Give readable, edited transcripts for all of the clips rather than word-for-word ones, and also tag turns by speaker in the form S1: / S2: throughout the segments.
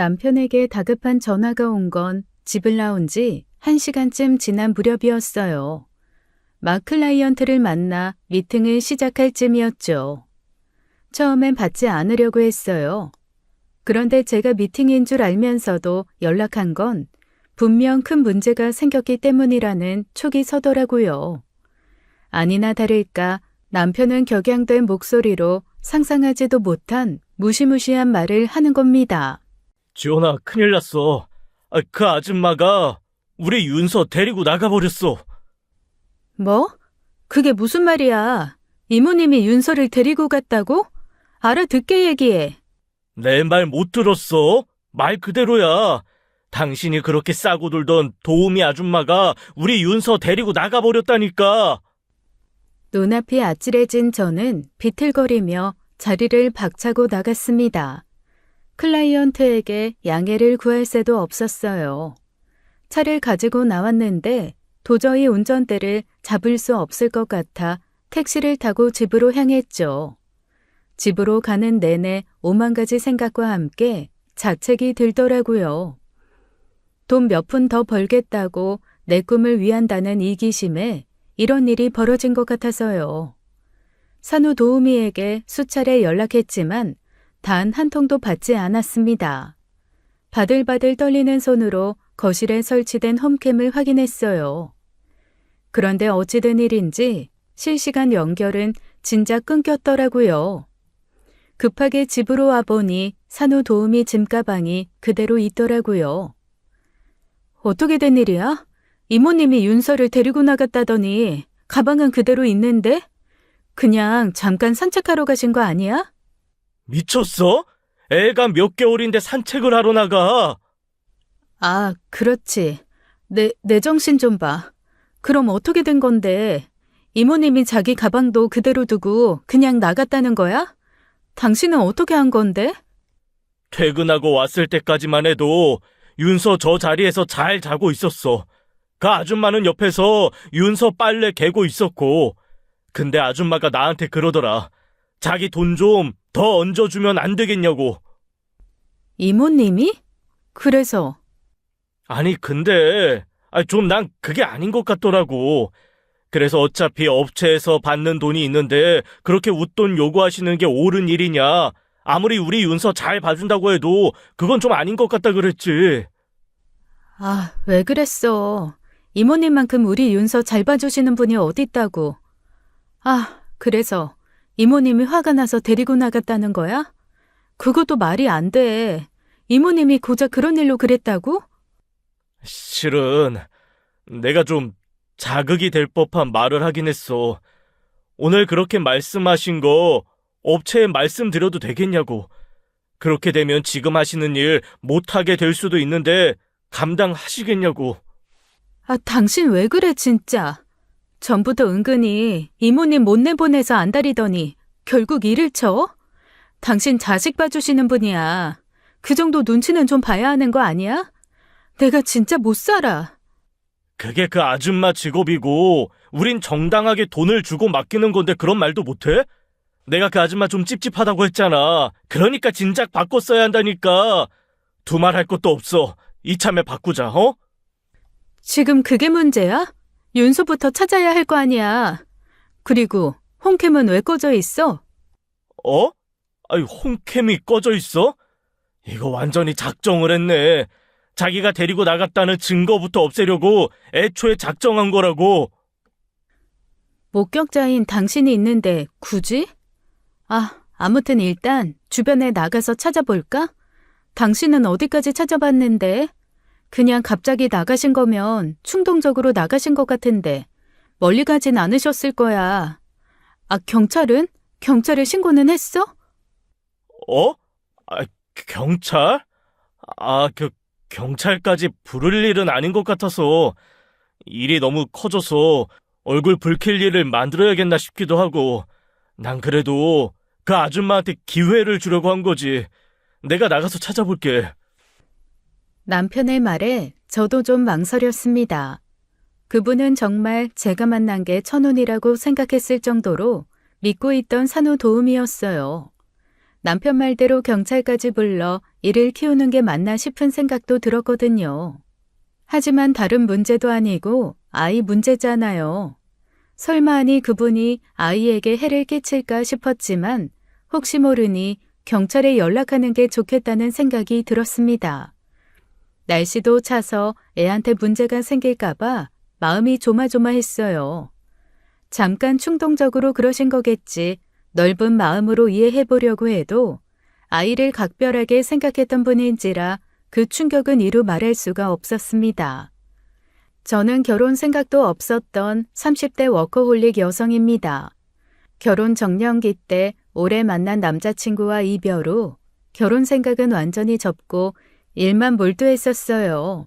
S1: 남편에게 다급한 전화가 온 건 집을 나온 지 1시간쯤 지난 무렵이었어요. 막 클라이언트를 만나 미팅을 시작할 쯤이었죠. 처음엔 받지 않으려고 했어요. 그런데 제가 미팅인 줄 알면서도 연락한 건 분명 큰 문제가 생겼기 때문이라는 촉이 서더라고요. 아니나 다를까 남편은 격양된 목소리로 상상하지도 못한 무시무시한 말을 하는 겁니다.
S2: 지원아, 큰일 났어. 그 아줌마가 우리 윤서 데리고 나가버렸어.
S1: 뭐? 그게 무슨 말이야? 이모님이 윤서를 데리고 갔다고? 알아듣게 얘기해.
S2: 내 말 못 들었어? 말 그대로야. 당신이 그렇게 싸고 돌던 도우미 아줌마가 우리 윤서 데리고 나가버렸다니까.
S1: 눈앞이 아찔해진 저는 비틀거리며 자리를 박차고 나갔습니다. 클라이언트에게 양해를 구할 새도 없었어요. 차를 가지고 나왔는데 도저히 운전대를 잡을 수 없을 것 같아 택시를 타고 집으로 향했죠. 집으로 가는 내내 오만 가지 생각과 함께 자책이 들더라고요. 돈 몇 푼 더 벌겠다고 내 꿈을 위한다는 이기심에 이런 일이 벌어진 것 같아서요. 산후 도우미에게 수차례 연락했지만 단 한 통도 받지 않았습니다. 바들바들 떨리는 손으로 거실에 설치된 홈캠을 확인했어요. 그런데 어찌된 일인지 실시간 연결은 진작 끊겼더라고요. 급하게 집으로 와보니 산후 도우미 짐가방이 그대로 있더라고요. 어떻게 된 일이야? 이모님이 윤서를 데리고 나갔다더니 가방은 그대로 있는데? 그냥 잠깐 산책하러 가신 거 아니야?
S2: 미쳤어? 애가 몇 개월인데 산책을 하러 나가.
S1: 아, 그렇지. 내 정신 좀 봐. 그럼 어떻게 된 건데? 이모님이 자기 가방도 그대로 두고 그냥 나갔다는 거야? 당신은 어떻게 한 건데?
S2: 퇴근하고 왔을 때까지만 해도 윤서 저 자리에서 잘 자고 있었어. 그 아줌마는 옆에서 윤서 빨래 개고 있었고, 근데 아줌마가 나한테 그러더라. 자기 돈 좀 더 얹어주면 안 되겠냐고.
S1: 이모님이? 그래서?
S2: 아니 근데 좀 난 그게 아닌 것 같더라고. 그래서 어차피 업체에서 받는 돈이 있는데 그렇게 웃돈 요구하시는 게 옳은 일이냐. 아무리 우리 윤서 잘 봐준다고 해도 그건 좀 아닌 것 같다 그랬지.
S1: 아, 왜 그랬어? 이모님만큼 우리 윤서 잘 봐주시는 분이 어딨다고. 아, 그래서 이모님이 화가 나서 데리고 나갔다는 거야? 그것도 말이 안 돼. 이모님이 고작 그런 일로 그랬다고?
S2: 실은 내가 좀 자극이 될 법한 말을 하긴 했어. 오늘 그렇게 말씀하신 거 업체에 말씀드려도 되겠냐고. 그렇게 되면 지금 하시는 일 못하게 될 수도 있는데 감당하시겠냐고.
S1: 아, 당신 왜 그래 진짜. 전부터 은근히 이모님 못 내보내서 안달이더니 결국 일을 쳐? 당신 자식 봐주시는 분이야. 그 정도 눈치는 좀 봐야 하는 거 아니야? 내가 진짜 못 살아.
S2: 그게 그 아줌마 직업이고 우린 정당하게 돈을 주고 맡기는 건데 그런 말도 못해? 내가 그 아줌마 좀 찝찝하다고 했잖아. 그러니까 진작 바꿨어야 한다니까. 두말할 것도 없어. 이참에 바꾸자, 어?
S1: 지금 그게 문제야? 윤서부터 찾아야 할 거 아니야. 그리고 홈캠은 왜 꺼져 있어?
S2: 어? 아니, 홈캠이 꺼져 있어? 이거 완전히 작정을 했네. 자기가 데리고 나갔다는 증거부터 없애려고 애초에 작정한 거라고.
S1: 목격자인 당신이 있는데 굳이? 아, 아무튼 일단 주변에 나가서 찾아볼까? 당신은 어디까지 찾아봤는데? 그냥 갑자기 나가신 거면 충동적으로 나가신 것 같은데 멀리 가진 않으셨을 거야. 아, 경찰은? 경찰에 신고는 했어?
S2: 어? 경찰? 경찰까지 부를 일은 아닌 것 같아서 일이 너무 커져서 얼굴 붉힐 일을 만들어야겠나 싶기도 하고 난 그래도 그 아줌마한테 기회를 주려고 한 거지. 내가 나가서 찾아볼게.
S1: 남편의 말에 저도 좀 망설였습니다. 그분은 정말 제가 만난 게 천운이라고 생각했을 정도로 믿고 있던 산후도우미였어요. 남편 말대로 경찰까지 불러 이를 키우는 게 맞나 싶은 생각도 들었거든요. 하지만 다른 문제도 아니고 아이 문제잖아요. 설마 하니 그분이 아이에게 해를 끼칠까 싶었지만 혹시 모르니 경찰에 연락하는 게 좋겠다는 생각이 들었습니다. 날씨도 차서 애한테 문제가 생길까봐 마음이 조마조마했어요. 잠깐 충동적으로 그러신 거겠지. 넓은 마음으로 이해해보려고 해도 아이를 각별하게 생각했던 분인지라 그 충격은 이루 말할 수가 없었습니다. 저는 결혼 생각도 없었던 30대 워커홀릭 여성입니다. 결혼 정년기 때 오래 만난 남자친구와 이별 후 결혼 생각은 완전히 접고 일만 몰두했었어요.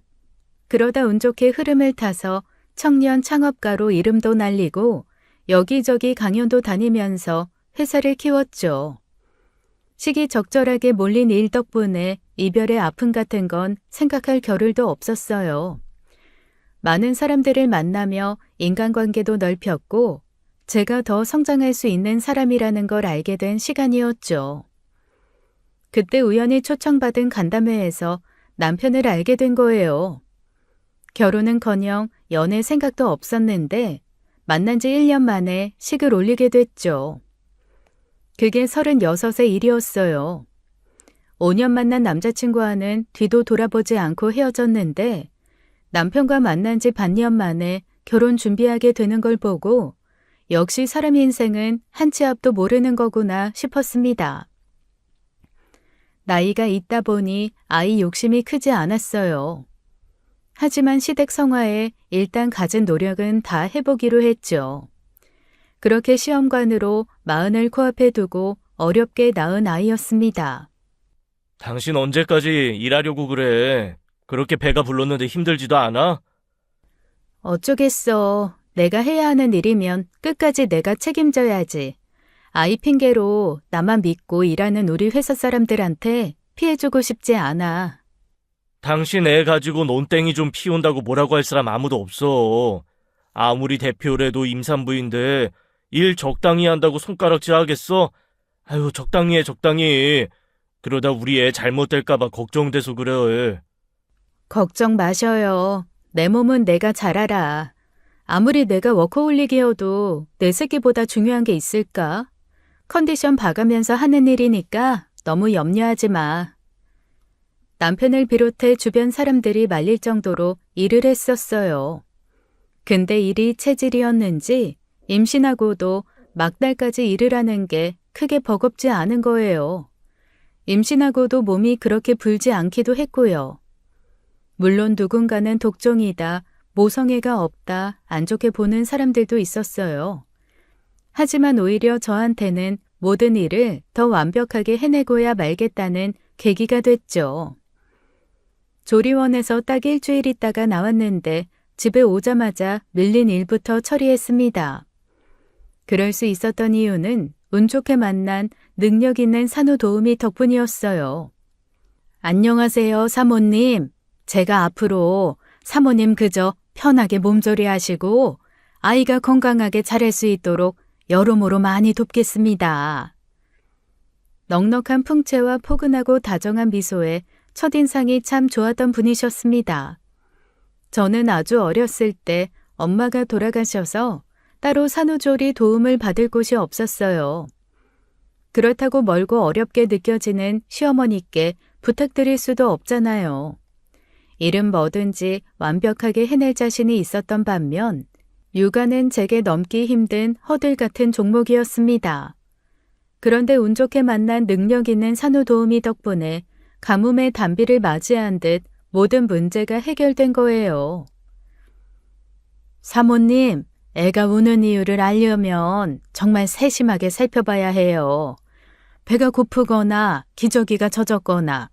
S1: 그러다 운 좋게 흐름을 타서 청년 창업가로 이름도 날리고 여기저기 강연도 다니면서 회사를 키웠죠. 시기적절하게 몰린 일 덕분에 이별의 아픔 같은 건 생각할 겨를도 없었어요. 많은 사람들을 만나며 인간관계도 넓혔고 제가 더 성장할 수 있는 사람이라는 걸 알게 된 시간이었죠. 그때 우연히 초청받은 간담회에서 남편을 알게 된 거예요. 결혼은커녕 연애 생각도 없었는데 만난 지 1년 만에 식을 올리게 됐죠. 그게 36의 일이었어요. 5년 만난 남자친구와는 뒤도 돌아보지 않고 헤어졌는데 남편과 만난 지 반년 만에 결혼 준비하게 되는 걸 보고 역시 사람 인생은 한 치 앞도 모르는 거구나 싶었습니다. 나이가 있다 보니 아이 욕심이 크지 않았어요. 하지만 시댁 성화에 일단 가진 노력은 다 해보기로 했죠. 그렇게 시험관으로 마흔을 코앞에 두고 어렵게 낳은 아이였습니다.
S2: 당신 언제까지 일하려고 그래? 그렇게 배가 불렀는데 힘들지도 않아?
S1: 어쩌겠어. 내가 해야 하는 일이면 끝까지 내가 책임져야지. 아이 핑계로 나만 믿고 일하는 우리 회사 사람들한테 피해주고 싶지 않아.
S2: 당신 애 가지고 논땡이 좀 피운다고 뭐라고 할 사람 아무도 없어. 아무리 대표래도 임산부인데 일 적당히 한다고 손가락질 하겠어? 아유, 적당히 해, 적당히. 그러다 우리 애 잘못될까봐 걱정돼서 그래.
S1: 걱정 마셔요. 내 몸은 내가 잘 알아. 아무리 내가 워커홀릭이어도 내 새끼보다 중요한 게 있을까? 컨디션 봐가면서 하는 일이니까 너무 염려하지 마. 남편을 비롯해 주변 사람들이 말릴 정도로 일을 했었어요. 근데 일이 체질이었는지 임신하고도 막달까지 일을 하는 게 크게 버겁지 않은 거예요. 임신하고도 몸이 그렇게 불지 않기도 했고요. 물론 누군가는 독종이다, 모성애가 없다, 안 좋게 보는 사람들도 있었어요. 하지만 오히려 저한테는 모든 일을 더 완벽하게 해내고야 말겠다는 계기가 됐죠. 조리원에서 딱 일주일 있다가 나왔는데 집에 오자마자 밀린 일부터 처리했습니다. 그럴 수 있었던 이유는 운 좋게 만난 능력 있는 산후도우미 덕분이었어요. 안녕하세요, 사모님. 제가 앞으로 사모님 그저 편하게 몸조리 하시고 아이가 건강하게 자랄 수 있도록 여러모로 많이 돕겠습니다. 넉넉한 풍채와 포근하고 다정한 미소에 첫인상이 참 좋았던 분이셨습니다. 저는 아주 어렸을 때 엄마가 돌아가셔서 따로 산후조리 도움을 받을 곳이 없었어요. 그렇다고 멀고 어렵게 느껴지는 시어머니께 부탁드릴 수도 없잖아요. 일은 뭐든지 완벽하게 해낼 자신이 있었던 반면 육아는 제게 넘기 힘든 허들 같은 종목이었습니다. 그런데 운 좋게 만난 능력 있는 산후도우미 덕분에 가뭄의 단비를 맞이한 듯 모든 문제가 해결된 거예요. 사모님, 애가 우는 이유를 알려면 정말 세심하게 살펴봐야 해요. 배가 고프거나 기저귀가 젖었거나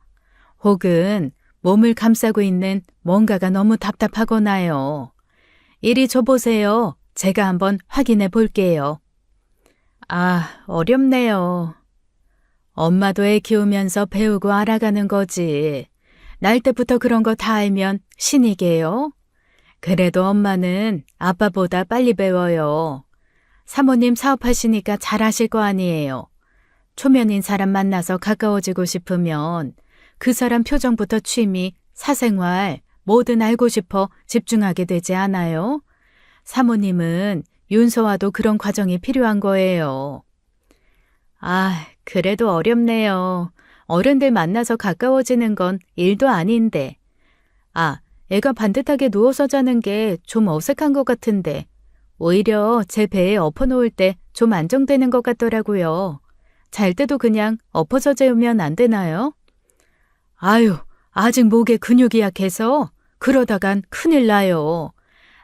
S1: 혹은 몸을 감싸고 있는 뭔가가 너무 답답하거나요. 이리 줘보세요. 제가 한번 확인해 볼게요. 아, 어렵네요. 엄마도 애 키우면서 배우고 알아가는 거지. 날 때부터 그런 거 다 알면 신이게요. 그래도 엄마는 아빠보다 빨리 배워요. 사모님 사업하시니까 잘하실 거 아니에요. 초면인 사람 만나서 가까워지고 싶으면 그 사람 표정부터 취미, 사생활, 뭐든 알고 싶어 집중하게 되지 않아요? 사모님은 윤서와도 그런 과정이 필요한 거예요. 아, 그래도 어렵네요. 어른들 만나서 가까워지는 건 일도 아닌데. 아, 애가 반듯하게 누워서 자는 게 좀 어색한 것 같은데. 오히려 제 배에 엎어놓을 때 좀 안정되는 것 같더라고요. 잘 때도 그냥 엎어서 재우면 안 되나요? 아유, 아직 목에 근육이 약해서 그러다간 큰일 나요.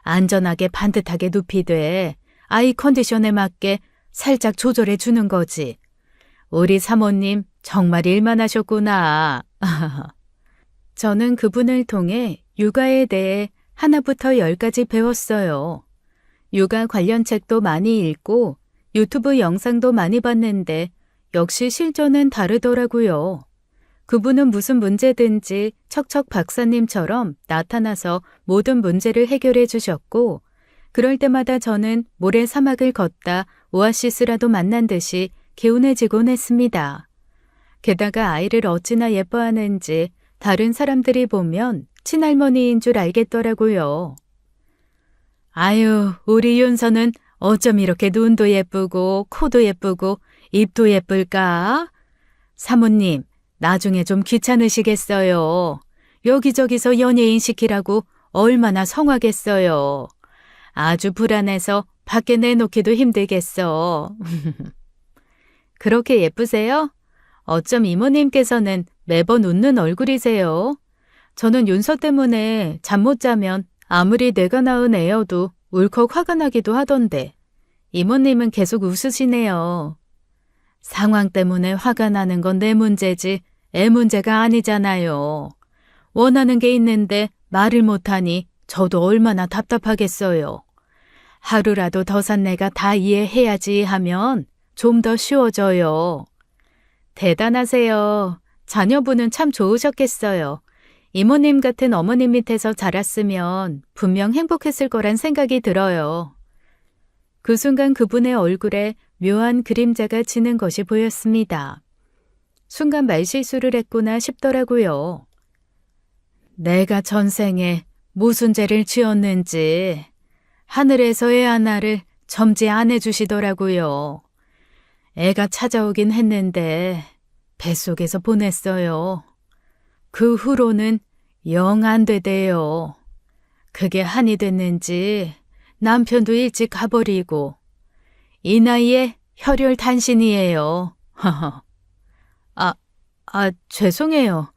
S1: 안전하게 반듯하게 눕히되 아이 컨디션에 맞게 살짝 조절해 주는 거지. 우리 사모님 정말 일만 하셨구나. 저는 그분을 통해 육아에 대해 하나부터 열까지 배웠어요. 육아 관련 책도 많이 읽고 유튜브 영상도 많이 봤는데 역시 실전은 다르더라고요. 그분은 무슨 문제든지 척척 박사님처럼 나타나서 모든 문제를 해결해 주셨고 그럴 때마다 저는 모래 사막을 걷다 오아시스라도 만난 듯이 개운해지곤 했습니다. 게다가 아이를 어찌나 예뻐하는지 다른 사람들이 보면 친할머니인 줄 알겠더라고요. 아유, 우리 윤서는 어쩜 이렇게 눈도 예쁘고 코도 예쁘고 입도 예쁠까? 사모님, 나중에 좀 귀찮으시겠어요. 여기저기서 연예인 시키라고 얼마나 성하겠어요. 아주 불안해서 밖에 내놓기도 힘들겠어. 그렇게 예쁘세요? 어쩜 이모님께서는 매번 웃는 얼굴이세요? 저는 윤서 때문에 잠 못 자면 아무리 내가 낳은 애여도 울컥 화가 나기도 하던데 이모님은 계속 웃으시네요. 상황 때문에 화가 나는 건 내 문제지 애 문제가 아니잖아요. 원하는 게 있는데 말을 못하니 저도 얼마나 답답하겠어요. 하루라도 더 산 내가 다 이해해야지 하면 좀 더 쉬워져요. 대단하세요. 자녀분은 참 좋으셨겠어요. 이모님 같은 어머님 밑에서 자랐으면 분명 행복했을 거란 생각이 들어요. 그 순간 그분의 얼굴에 묘한 그림자가 지는 것이 보였습니다. 순간 말실수를 했구나 싶더라고요. 내가 전생에 무슨 죄를 지었는지 하늘에서 애 하나를 점지 안 해주시더라고요. 애가 찾아오긴 했는데 뱃속에서 보냈어요. 그 후로는 영 안 되대요. 그게 한이 됐는지 남편도 일찍 가버리고 이 나이에 혈혈 단신이에요. 죄송해요.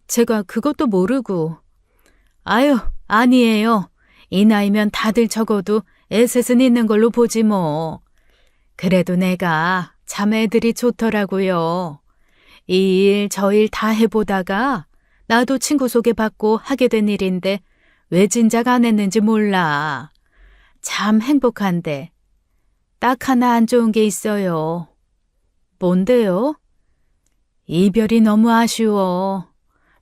S1: 제가 그것도 모르고. 아유, 아니에요. 이 나이면 다들 적어도 애셋은 있는 걸로 보지 뭐. 그래도 내가 참 애들이 좋더라고요. 이 일 저 일 다 해보다가 나도 친구 소개받고 하게 된 일인데 왜 진작 안 했는지 몰라. 참 행복한데 딱 하나 안 좋은 게 있어요. 뭔데요? 이별이 너무 아쉬워.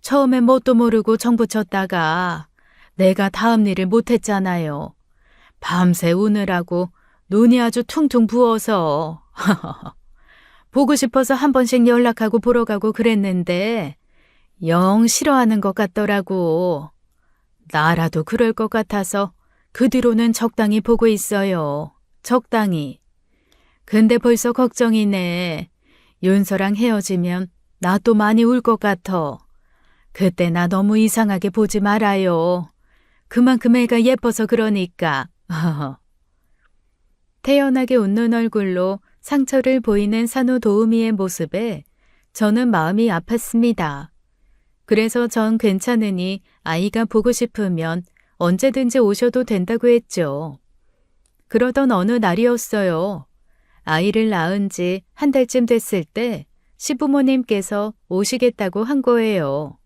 S1: 처음에 뭣도 모르고 정붙였다가 내가 다음 일을 못했잖아요. 밤새 우느라고 눈이 아주 퉁퉁 부어서 보고 싶어서 한 번씩 연락하고 보러 가고 그랬는데 영 싫어하는 것 같더라고. 나라도 그럴 것 같아서 그 뒤로는 적당히 보고 있어요. 적당히. 근데 벌써 걱정이네. 윤서랑 헤어지면 나 또 많이 울 것 같아. 그때 나 너무 이상하게 보지 말아요. 그만큼 애가 예뻐서 그러니까. 태연하게 웃는 얼굴로 상처를 보이는 산후 도우미의 모습에 저는 마음이 아팠습니다. 그래서 전 괜찮으니 아이가 보고 싶으면 언제든지 오셔도 된다고 했죠. 그러던 어느 날이었어요. 아이를 낳은 지 한 달쯤 됐을 때 시부모님께서 오시겠다고 한 거예요.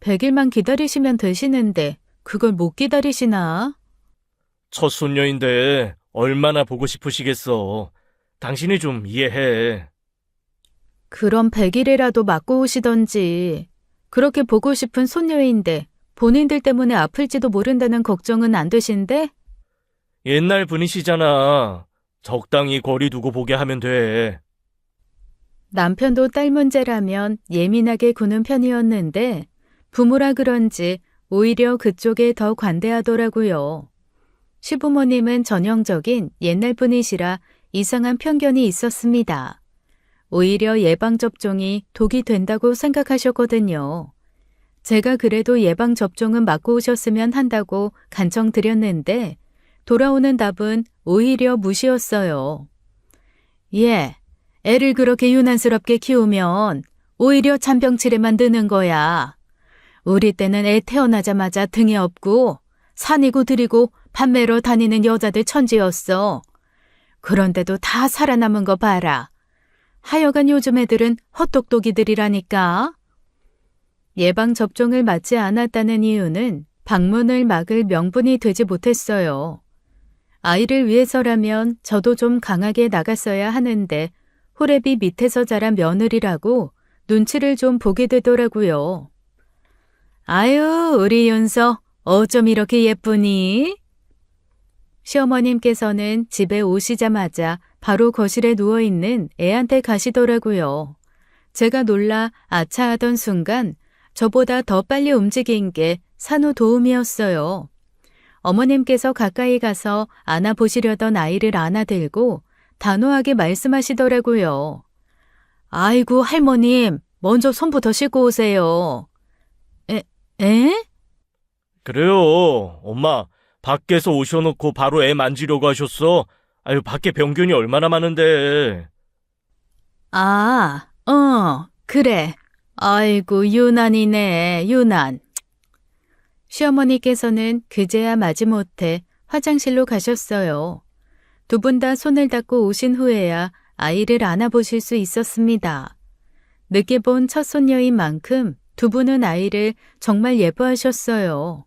S1: 100일만 기다리시면 되시는데 그걸 못 기다리시나?
S2: 첫 손녀인데 얼마나 보고 싶으시겠어. 당신이 좀 이해해.
S1: 그럼 100일이라도 맞고 오시던지. 그렇게 보고 싶은 손녀인데 본인들 때문에 아플지도 모른다는 걱정은 안 되신데?
S2: 옛날 분이시잖아. 적당히 거리 두고 보게 하면 돼.
S1: 남편도 딸 문제라면 예민하게 구는 편이었는데 부모라 그런지 오히려 그쪽에 더 관대하더라고요. 시부모님은 전형적인 옛날 분이시라 이상한 편견이 있었습니다. 오히려 예방접종이 독이 된다고 생각하셨거든요. 제가 그래도 예방접종은 맞고 오셨으면 한다고 간청드렸는데 돌아오는 답은 오히려 무시였어요. 예, 애를 그렇게 유난스럽게 키우면 오히려 잔병치레만 드는 거야. 우리 때는 애 태어나자마자 등에 업고 산이고 들이고 판매러 다니는 여자들 천지였어. 그런데도 다 살아남은 거 봐라. 하여간 요즘 애들은 헛똑똑이들이라니까. 예방접종을 맞지 않았다는 이유는 방문을 막을 명분이 되지 못했어요. 아이를 위해서라면 저도 좀 강하게 나갔어야 하는데 호랩이 밑에서 자란 며느리라고 눈치를 좀 보게 되더라고요. 아유, 우리 윤서 어쩜 이렇게 예쁘니? 시어머님께서는 집에 오시자마자 바로 거실에 누워있는 애한테 가시더라고요. 제가 놀라 아차하던 순간 저보다 더 빨리 움직인 게 산후도우미였어요. 어머님께서 가까이 가서 안아보시려던 아이를 안아들고 단호하게 말씀하시더라고요. 아이고 할머님, 먼저 손부터 씻고 오세요. 에?
S2: 그래요. 엄마, 밖에서 오셔놓고 바로 애 만지려고 하셨어. 아유, 밖에 병균이 얼마나 많은데.
S1: 아, 그래. 아이고, 유난이네, 유난. 시어머니께서는 그제야 마지못해 화장실로 가셨어요. 두 분 다 손을 닦고 오신 후에야 아이를 안아보실 수 있었습니다. 늦게 본 첫 손녀인 만큼 두 분은 아이를 정말 예뻐하셨어요.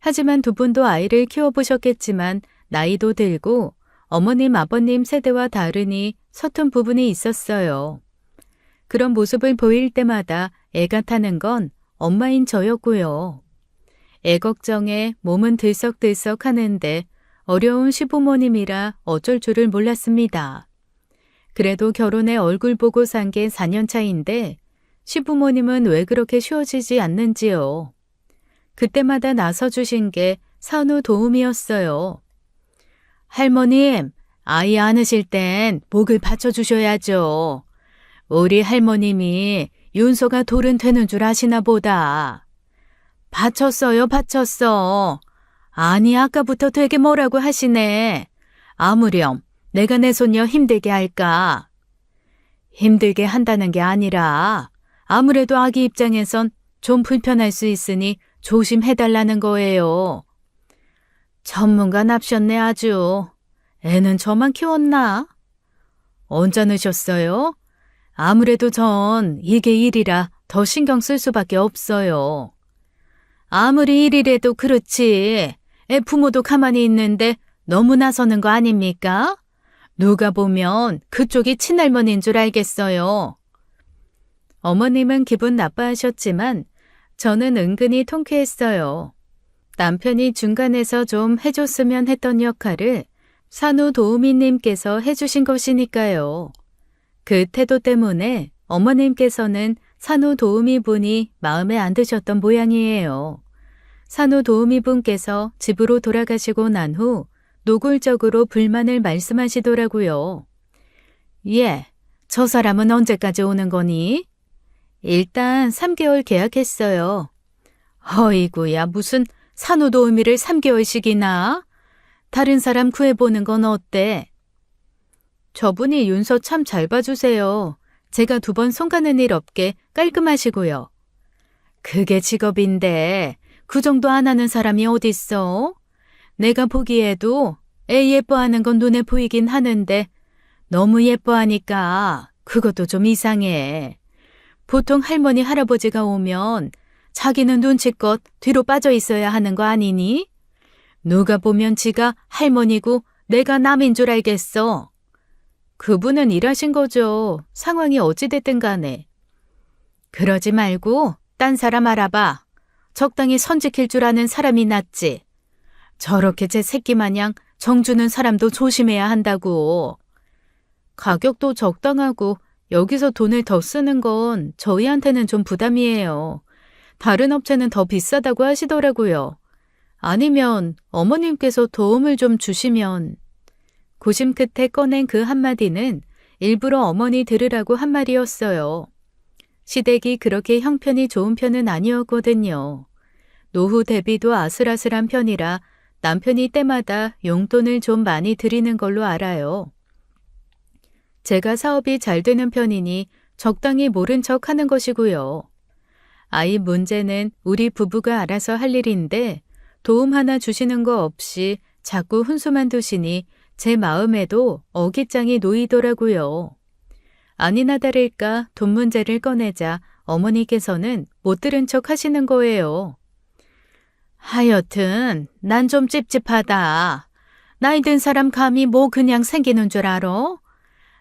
S1: 하지만 두 분도 아이를 키워보셨겠지만 나이도 들고 어머님, 아버님 세대와 다르니 서툰 부분이 있었어요. 그런 모습을 보일 때마다 애가 타는 건 엄마인 저였고요. 애 걱정에 몸은 들썩들썩 하는데 어려운 시부모님이라 어쩔 줄을 몰랐습니다. 그래도 결혼해 얼굴 보고 산 게 4년 차인데 시부모님은 왜 그렇게 쉬워지지 않는지요. 그때마다 나서주신 게 산후도우미였어요. 할머님, 아이 안으실 땐 목을 받쳐주셔야죠. 우리 할머님이 윤서가 돌은 되는 줄 아시나 보다. 받쳤어요, 받쳤어. 아니, 아까부터 되게 뭐라고 하시네. 아무렴 내가 내 손녀 힘들게 할까? 힘들게 한다는 게 아니라 아무래도 아기 입장에선 좀 불편할 수 있으니 조심해달라는 거예요. 전문가 납셨네 아주. 애는 저만 키웠나? 언제 넣으셨어요? 아무래도 전 이게 일이라 더 신경 쓸 수밖에 없어요. 아무리 일이라도 그렇지. 애 부모도 가만히 있는데 너무 나서는 거 아닙니까? 누가 보면 그쪽이 친할머니인 줄 알겠어요. 어머님은 기분 나빠하셨지만 저는 은근히 통쾌했어요. 남편이 중간에서 좀 해줬으면 했던 역할을 산후도우미님께서 해주신 것이니까요. 그 태도 때문에 어머님께서는 산후도우미분이 마음에 안 드셨던 모양이에요. 산후도우미분께서 집으로 돌아가시고 난 후 노골적으로 불만을 말씀하시더라고요. 예, 저 사람은 언제까지 오는 거니? 일단 3개월 계약했어요. 어이구야, 무슨 산후도우미를 3개월씩이나? 다른 사람 구해보는 건 어때? 저분이 윤서 참 잘 봐주세요. 제가 2번 손 가는 일 없게 깔끔하시고요. 그게 직업인데 그 정도 안 하는 사람이 어딨어? 내가 보기에도 애 예뻐하는 건 눈에 보이긴 하는데 너무 예뻐하니까 그것도 좀 이상해. 보통 할머니, 할아버지가 오면 자기는 눈치껏 뒤로 빠져 있어야 하는 거 아니니? 누가 보면 지가 할머니고 내가 남인 줄 알겠어. 그분은 일하신 거죠. 상황이 어찌됐든 간에. 그러지 말고 딴 사람 알아봐. 적당히 선 지킬 줄 아는 사람이 낫지. 저렇게 제 새끼 마냥 정주는 사람도 조심해야 한다고. 가격도 적당하고 여기서 돈을 더 쓰는 건 저희한테는 좀 부담이에요. 다른 업체는 더 비싸다고 하시더라고요. 아니면 어머님께서 도움을 좀 주시면. 고심 끝에 꺼낸 그 한마디는 일부러 어머니 들으라고 한 말이었어요. 시댁이 그렇게 형편이 좋은 편은 아니었거든요. 노후 대비도 아슬아슬한 편이라 남편이 때마다 용돈을 좀 많이 드리는 걸로 알아요. 제가 사업이 잘 되는 편이니 적당히 모른 척 하는 것이고요. 아이 문제는 우리 부부가 알아서 할 일인데 도움 하나 주시는 거 없이 자꾸 훈수만 두시니 제 마음에도 어깃장이 놓이더라고요. 아니나 다를까 돈 문제를 꺼내자 어머니께서는 못 들은 척 하시는 거예요. 하여튼 난 좀 찝찝하다. 나이 든 사람 감히 뭐 그냥 생기는 줄 알아?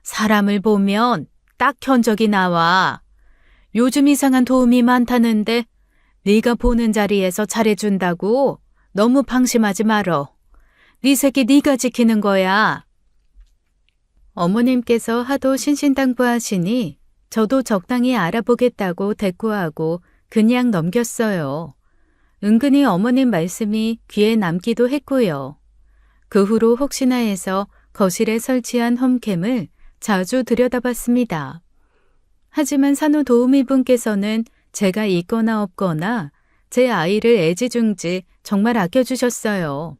S1: 사람을 보면 딱 견적이 나와. 요즘 이상한 도움이 많다는데 네가 보는 자리에서 잘해준다고 너무 방심하지 말어. 네 새끼 네가 지키는 거야. 어머님께서 하도 신신당부하시니 저도 적당히 알아보겠다고 대꾸하고 그냥 넘겼어요. 은근히 어머님 말씀이 귀에 남기도 했고요. 그 후로 혹시나 해서 거실에 설치한 홈캠을 자주 들여다봤습니다. 하지만 산후도우미 분께서는 제가 있거나 없거나 제 아이를 애지중지 정말 아껴주셨어요.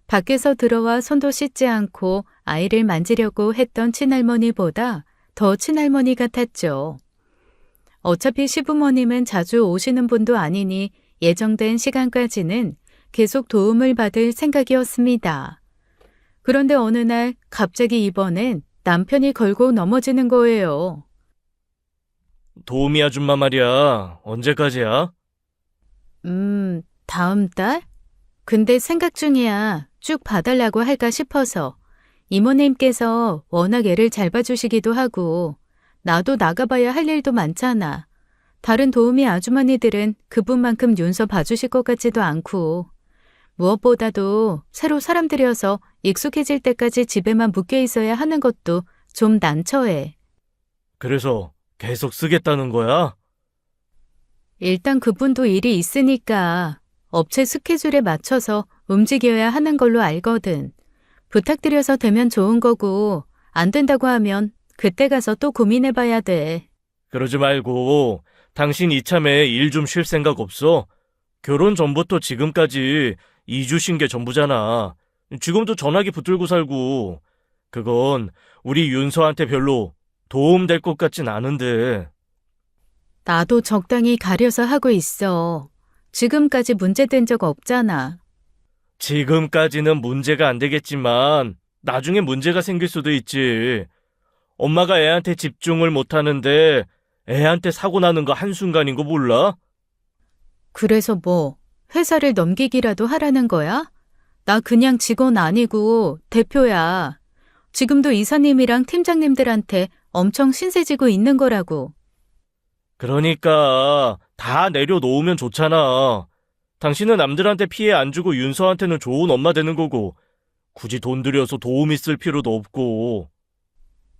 S1: 밖에서 들어와 손도 씻지 않고 아이를 만지려고 했던 친할머니보다 더 친할머니 같았죠. 어차피 시부모님은 자주 오시는 분도 아니니 예정된 시간까지는 계속 도움을 받을 생각이었습니다. 그런데 어느 날 갑자기 이번엔 남편이 걸고 넘어지는 거예요.
S2: 도우미 아줌마 말이야. 언제까지야?
S1: 다음 달? 근데 생각 중이야. 쭉 봐달라고 할까 싶어서. 이모님께서 워낙 애를 잘 봐주시기도 하고 나도 나가봐야 할 일도 많잖아. 다른 도우미 아주머니들은 그분만큼 윤서 봐주실 것 같지도 않고 무엇보다도 새로 사람 들여서 익숙해질 때까지 집에만 묶여 있어야 하는 것도 좀 난처해.
S2: 그래서 계속 쓰겠다는 거야?
S1: 일단 그분도 일이 있으니까 업체 스케줄에 맞춰서 움직여야 하는 걸로 알거든. 부탁드려서 되면 좋은 거고 안 된다고 하면 그때 가서 또 고민해봐야 돼.
S2: 그러지 말고 당신 이참에 일 좀 쉴 생각 없어? 결혼 전부터 지금까지 2주 쉰 게 전부잖아. 지금도 전화기 붙들고 살고. 그건 우리 윤서한테 별로 도움될 것 같진 않은데.
S1: 나도 적당히 가려서 하고 있어. 지금까지 문제된 적 없잖아.
S2: 지금까지는 문제가 안 되겠지만 나중에 문제가 생길 수도 있지. 엄마가 애한테 집중을 못하는데 애한테 사고 나는 거 한순간인 거 몰라?
S1: 그래서 뭐 회사를 넘기기라도 하라는 거야? 나 그냥 직원 아니고 대표야. 지금도 이사님이랑 팀장님들한테 엄청 신세지고 있는 거라고.
S2: 그러니까 다 내려놓으면 좋잖아. 당신은 남들한테 피해 안 주고 윤서한테는 좋은 엄마 되는 거고 굳이 돈 들여서 도움이 쓸 필요도 없고.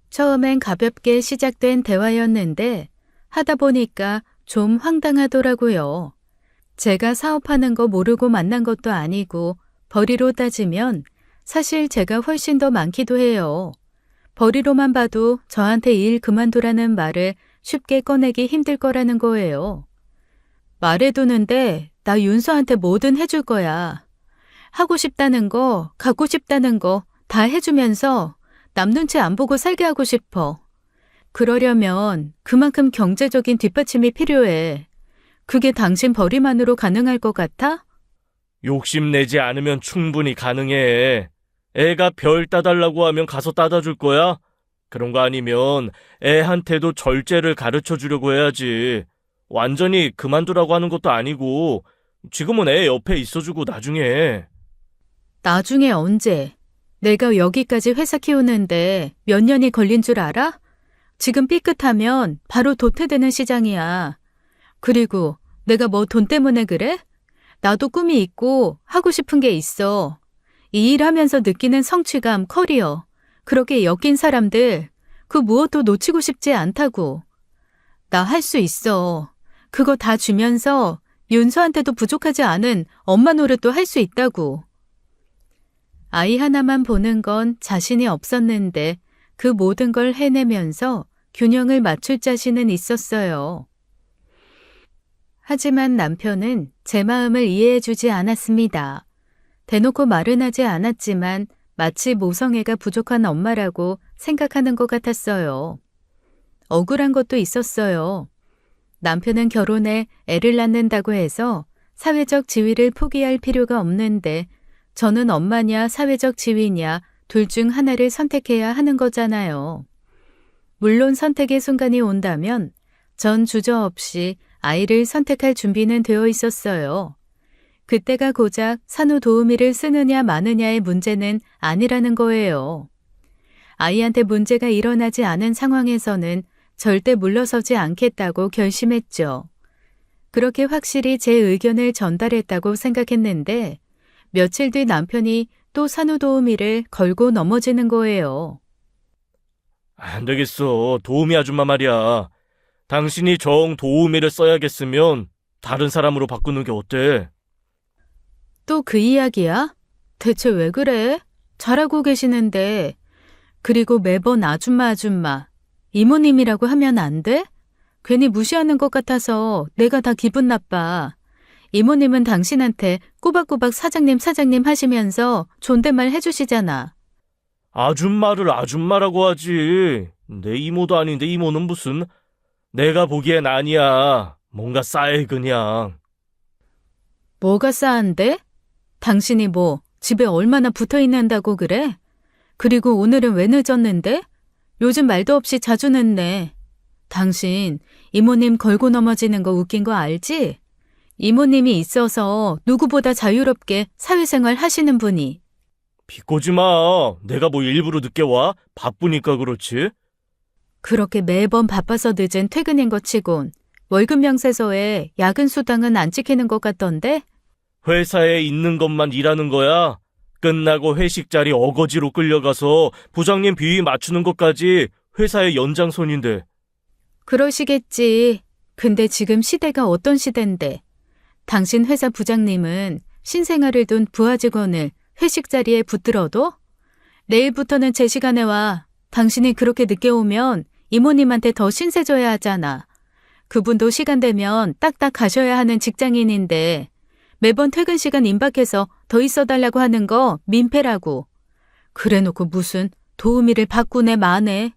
S1: 처음엔 가볍게 시작된 대화였는데 하다 보니까 좀 황당하더라고요. 제가 사업하는 거 모르고 만난 것도 아니고 벌이로 따지면 사실 제가 훨씬 더 많기도 해요. 벌이로만 봐도 저한테 일 그만두라는 말을 쉽게 꺼내기 힘들 거라는 거예요. 말해두는데 나 윤서한테 뭐든 해줄 거야. 하고 싶다는 거, 갖고 싶다는 거 다 해주면서 남 눈치 안 보고 살게 하고 싶어. 그러려면 그만큼 경제적인 뒷받침이 필요해. 그게 당신 벌이만으로 가능할 것 같아?
S2: 욕심내지 않으면 충분히 가능해. 애가 별 따달라고 하면 가서 따다 줄 거야? 그런 거 아니면 애한테도 절제를 가르쳐 주려고 해야지. 완전히 그만두라고 하는 것도 아니고 지금은 애 옆에 있어주고 나중에.
S1: 나중에 언제? 내가 여기까지 회사 키우는데 몇 년이 걸린 줄 알아? 지금 삐끗하면 바로 도태되는 시장이야. 그리고 내가 뭐 돈 때문에 그래? 나도 꿈이 있고 하고 싶은 게 있어. 이 일 하면서 느끼는 성취감, 커리어. 그렇게 엮인 사람들 그 무엇도 놓치고 싶지 않다고. 나 할 수 있어. 그거 다 주면서 윤서한테도 부족하지 않은 엄마 노릇도 할 수 있다고. 아이 하나만 보는 건 자신이 없었는데 그 모든 걸 해내면서 균형을 맞출 자신은 있었어요. 하지만 남편은 제 마음을 이해해주지 않았습니다. 대놓고 말은 하지 않았지만 마치 모성애가 부족한 엄마라고 생각하는 것 같았어요. 억울한 것도 있었어요. 남편은 결혼해 애를 낳는다고 해서 사회적 지위를 포기할 필요가 없는데 저는 엄마냐 사회적 지위냐 둘 중 하나를 선택해야 하는 거잖아요. 물론 선택의 순간이 온다면 전 주저없이 아이를 선택할 준비는 되어 있었어요. 그때가 고작 산후도우미를 쓰느냐 마느냐의 문제는 아니라는 거예요. 아이한테 문제가 일어나지 않은 상황에서는 절대 물러서지 않겠다고 결심했죠. 그렇게 확실히 제 의견을 전달했다고 생각했는데 며칠 뒤 남편이 또 산후도우미를 걸고 넘어지는 거예요.
S2: 안 되겠어. 도우미 아줌마 말이야. 당신이 정 도우미를 써야겠으면 다른 사람으로 바꾸는 게 어때?
S1: 또 그 이야기야? 대체 왜 그래? 잘하고 계시는데. 그리고 매번 아줌마 이모님이라고 하면 안 돼? 괜히 무시하는 것 같아서 내가 다 기분 나빠. 이모님은 당신한테 꼬박꼬박 사장님 하시면서 존댓말 해주시잖아.
S2: 아줌마를 아줌마라고 하지. 내 이모도 아닌데 이모는 무슨. 내가 보기엔 아니야. 뭔가 싸해 그냥.
S1: 뭐가 싸한데? 당신이 뭐 집에 얼마나 붙어 있는다고 그래? 그리고 오늘은 왜 늦었는데? 요즘 말도 없이 자주 늦네. 당신 이모님 걸고 넘어지는 거 웃긴 거 알지? 이모님이 있어서 누구보다 자유롭게 사회생활 하시는 분이.
S2: 비꼬지 마. 내가 뭐 일부러 늦게 와? 바쁘니까 그렇지.
S1: 그렇게 매번 바빠서 늦은 퇴근인 것 치곤 월급 명세서에 야근 수당은 안 찍히는 것 같던데?
S2: 회사에 있는 것만 일하는 거야. 끝나고 회식 자리 어거지로 끌려가서 부장님 비위 맞추는 것까지 회사의 연장선인데.
S1: 그러시겠지. 근데 지금 시대가 어떤 시대인데. 당신 회사 부장님은 신생아를 둔 부하 직원을 회식 자리에 붙들어도? 내일부터는 제 시간에 와. 당신이 그렇게 늦게 오면 이모님한테 더 신세져야 하잖아. 그분도 시간 되면 딱딱 가셔야 하는 직장인인데 매번 퇴근 시간 임박해서 더 있어달라고 하는 거 민폐라고. 그래놓고 무슨 도우미를 바꾸네 마네.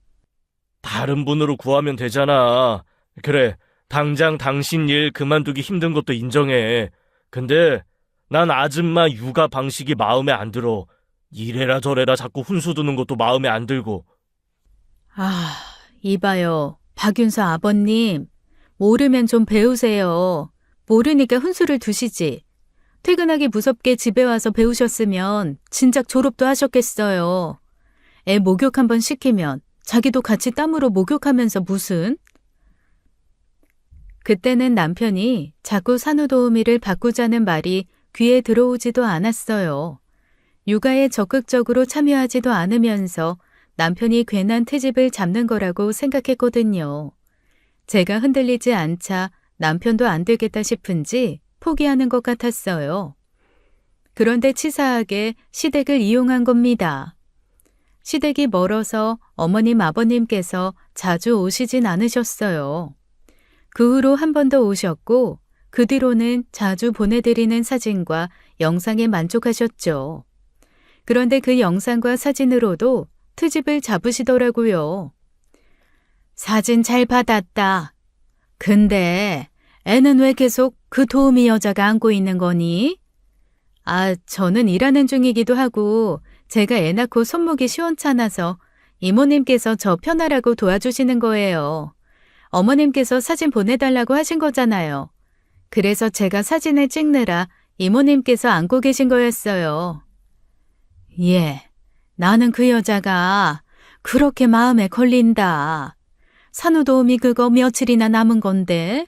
S2: 다른 분으로 구하면 되잖아. 그래, 당장 당신 일 그만두기 힘든 것도 인정해. 근데 난 아줌마 육아 방식이 마음에 안 들어. 이래라 저래라 자꾸 훈수 두는 것도 마음에 안 들고.
S1: 아, 이봐요. 박윤서 아버님. 모르면 좀 배우세요. 모르니까 훈수를 두시지. 퇴근하기 무섭게 집에 와서 배우셨으면 진작 졸업도 하셨겠어요. 애 목욕 한번 시키면 자기도 같이 땀으로 목욕하면서 무슨? 그때는 남편이 자꾸 산후도우미를 바꾸자는 말이 귀에 들어오지도 않았어요. 육아에 적극적으로 참여하지도 않으면서 남편이 괜한 트집을 잡는 거라고 생각했거든요. 제가 흔들리지 않자 남편도 안 되겠다 싶은지 포기하는 것 같았어요. 그런데 치사하게 시댁을 이용한 겁니다. 시댁이 멀어서 어머님 아버님께서 자주 오시진 않으셨어요. 그 후로 한 번 더 오셨고 그 뒤로는 자주 보내드리는 사진과 영상에 만족하셨죠. 그런데 그 영상과 사진으로도 트집을 잡으시더라고요. 사진 잘 받았다. 근데 애는 왜 계속 그 도우미 여자가 안고 있는 거니? 아, 저는 일하는 중이기도 하고 제가 애 낳고 손목이 시원찮아서 이모님께서 저 편하라고 도와주시는 거예요. 어머님께서 사진 보내달라고 하신 거잖아요. 그래서 제가 사진을 찍느라 이모님께서 안고 계신 거였어요. 예, 나는 그 여자가 그렇게 마음에 걸린다. 산후도우미 그거 며칠이나 남은 건데